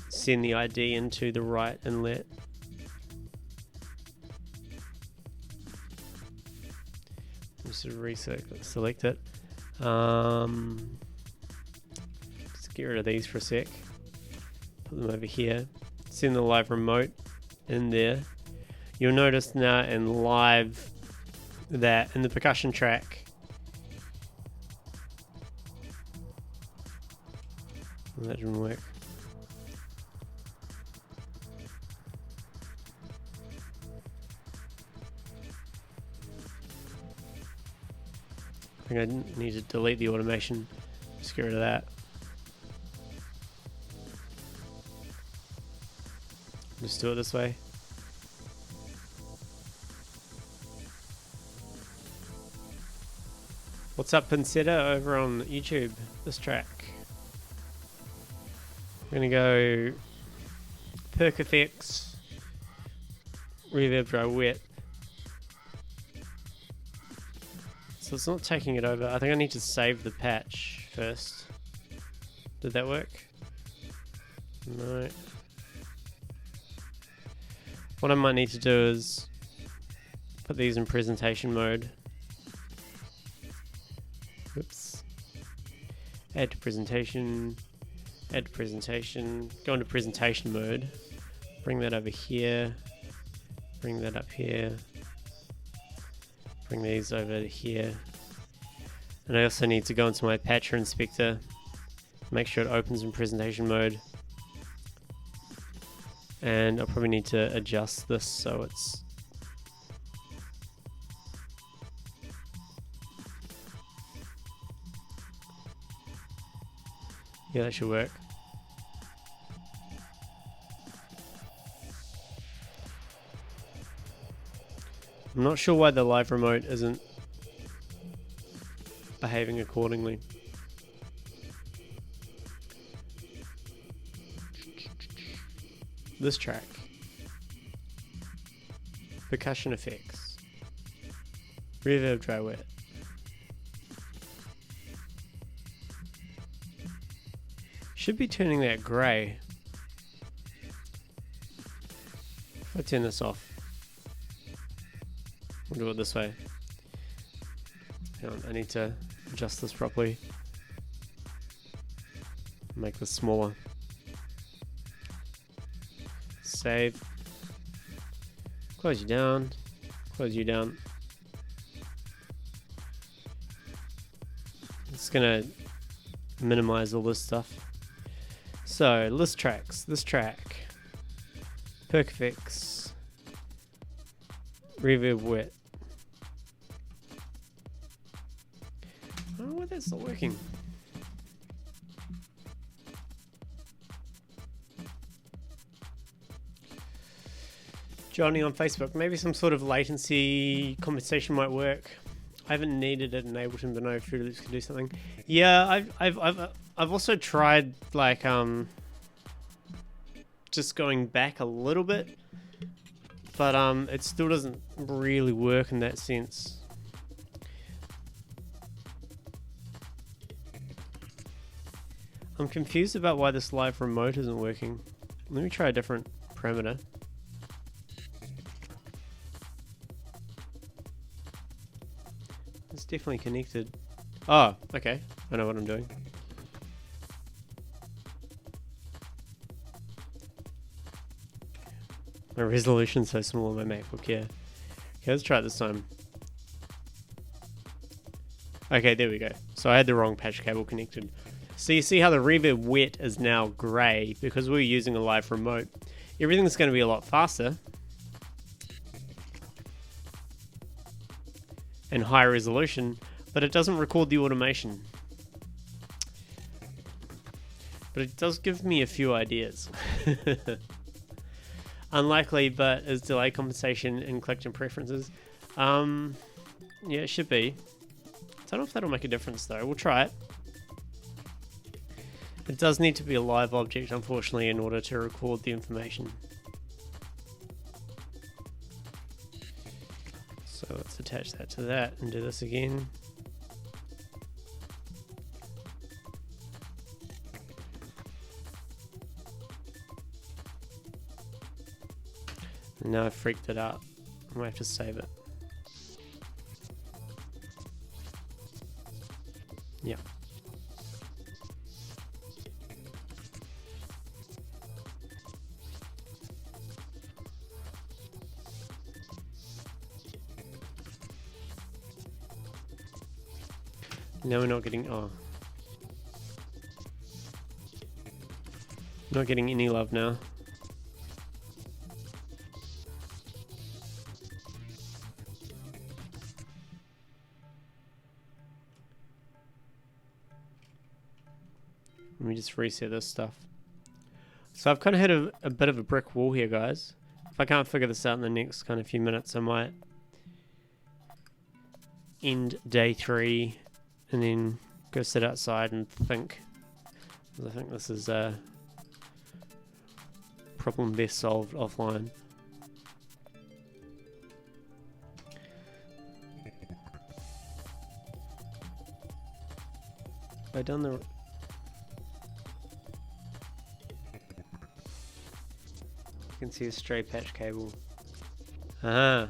send the ID into the right inlet, just select it. Just get rid of these for a sec. Put them over here. Send the live remote in there. You'll notice now in live that in the percussion track, that didn't work. I think I need to delete the automation. Just get rid of that. Just do it this way. What's up, Pincetta, over on YouTube? This track. I'm gonna go perk effects, reverb dry wet. So it's not taking it over. I think I need to save the patch first. Did that work? No. What I might need to do is put these in presentation mode. Oops. Add to presentation. Add to presentation. Go into presentation mode. Bring that over here. Bring that up here. Bring these over to here. And I also need to go into my patcher inspector. Make sure it opens in presentation mode. And I'll probably need to adjust this so it's Yeah, that should work. I'm not sure why the live remote isn't behaving accordingly. This track. Percussion effects. Reverb dry wet. Should be turning that grey. If I turn this off. We'll do it this way. Hang on, I need to adjust this properly. Make this smaller. Save. Close you down. Close you down. It's gonna minimize all this stuff. So, list tracks. This track. Perk effects. Reverb wet. I don't know why that's not working. Johnny on Facebook, maybe some sort of latency compensation might work. I haven't needed it in Ableton, but no, Fruity Loops can do something. Yeah, I've also tried like just going back a little bit, but it still doesn't really work in that sense. I'm confused about why this live remote isn't working. Let me try a different parameter. It's definitely connected. Oh, okay. I know what I'm doing. My resolution's so small on my MacBook, yeah. Okay, let's try it this time. Okay, there we go. So I had the wrong patch cable connected. So you see how the reverb wet is now grey because we're using a live remote. Everything's going to be a lot faster. And higher resolution, but it doesn't record the automation. But it does give me a few ideas. Unlikely, but is delay compensation in collection preferences? Yeah, it should be. Don't know if that'll make a difference though. We'll try it. It does need to be a live object, unfortunately, in order to record the information. So let's attach that to that and do this again. And now I've freaked it out. I might have to save it. Yeah. Now we're not getting, not getting any love now. Let me just reset this stuff. So I've kind of hit a bit of a brick wall here, guys. If I can't figure this out in the next kind of few minutes, I might end day 3 and then go sit outside and think. I think this is a problem best solved offline. Have I done the... You can see a stray patch cable. Ah.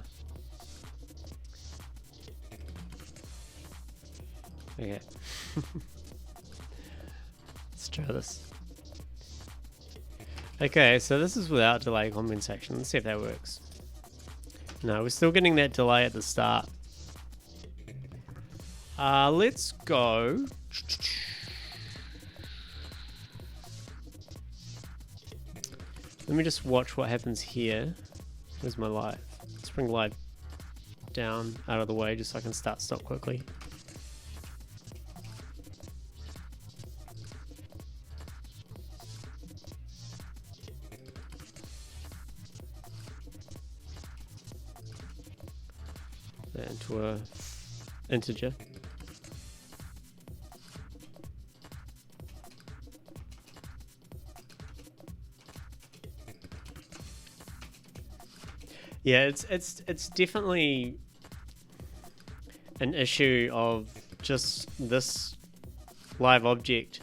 Okay. Let's try this. Okay, so this is without delay compensation. Let's see if that works. No, we're still getting that delay at the start. Let's go. Let me just watch what happens here. Where's my live? Let's bring live down out of the way just so I can start stop quickly. that into a integer. Yeah, it's definitely an issue of just this live object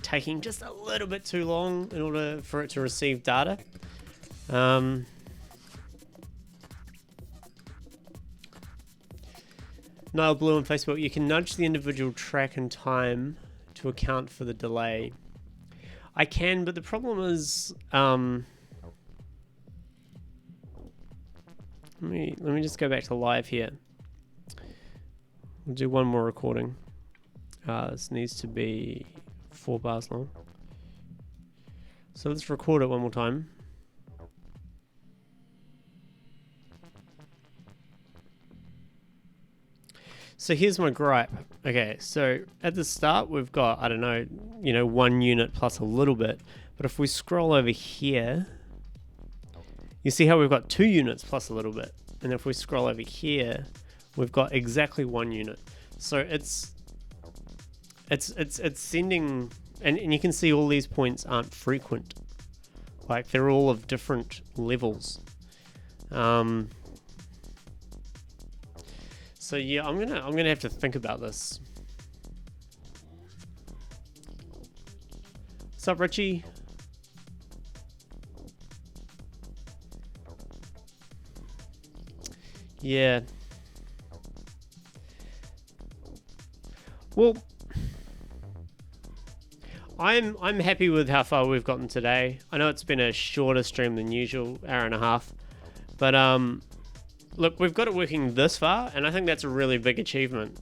taking just a little bit too long in order for it to receive data. Nile Blue on Facebook, you can nudge the individual track and time to account for the delay. I can, but the problem is, let me just go back to live here. We'll do one more recording. This needs to be 4 bars long. So let's record it one more time. So here's my gripe. Okay, so at the start we've got, I don't know, 1 unit plus a little bit. But if we scroll over here, you see how we've got 2 units plus a little bit. And if we scroll over here, we've got exactly 1 unit. So it's sending, and you can see all these points aren't frequent. Like they're all of different levels. So yeah, I'm gonna have to think about this. What's up, Richie? Yeah. Well, I'm happy with how far we've gotten today. I know it's been a shorter stream than usual, hour and a half, but look, we've got it working this far, and I think that's a really big achievement.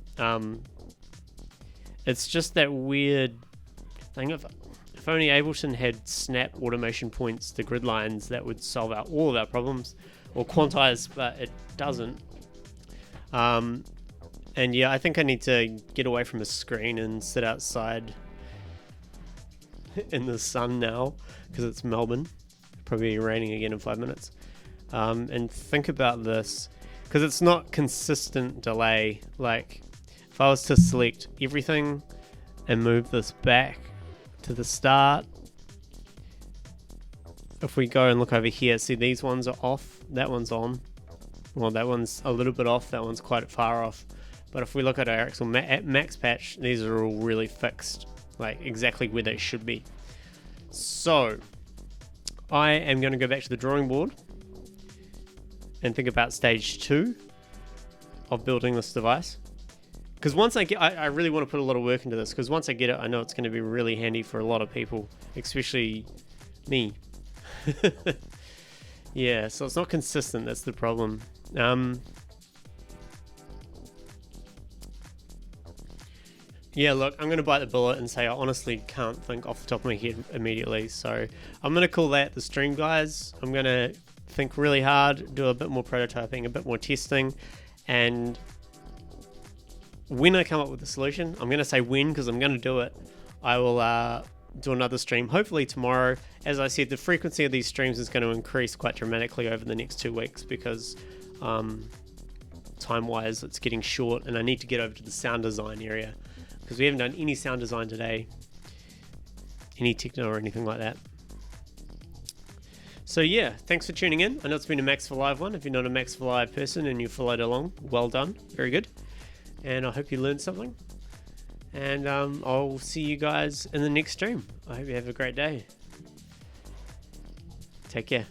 It's just that weird thing of, if only Ableton had snap automation points to grid lines, that would solve out all of our problems, or quantize, but it doesn't. And yeah, I think I need to get away from the screen and sit outside in the sun now, because it's Melbourne, probably raining again in 5 minutes. And think about this, because it's not consistent delay. Like if I was to select everything and move this back to the start, if we go and look over here, see these ones are off, that one's on, well that one's a little bit off, that one's quite far off. But if we look at our actual max patch, these are all really fixed, like exactly where they should be. So I am going to go back to the drawing board and think about stage 2 of building this device. Because once I get, I really want to put a lot of work into this, because once I get it, I know it's going to be really handy for a lot of people, especially me. Yeah, so it's not consistent, that's the problem. Yeah, look, I'm going to bite the bullet and say I honestly can't think off the top of my head immediately. So I'm going to call that the stream, guys. I'm going to think really hard, do a bit more prototyping, a bit more testing. And when I come up with a solution, I'm going to say when, because I'm going to do it. I will do another stream, hopefully tomorrow. As I said, the frequency of these streams is going to increase quite dramatically over the next 2 weeks, because time-wise it's getting short and I need to get over to the sound design area, because we haven't done any sound design today, any techno or anything like that. So yeah, thanks for tuning in. I know it's been a Max for Live one. If you're not a Max for Live person and you followed along, well done, very good. And I hope you learned something. And I'll see you guys in the next stream. I hope you have a great day. Take care.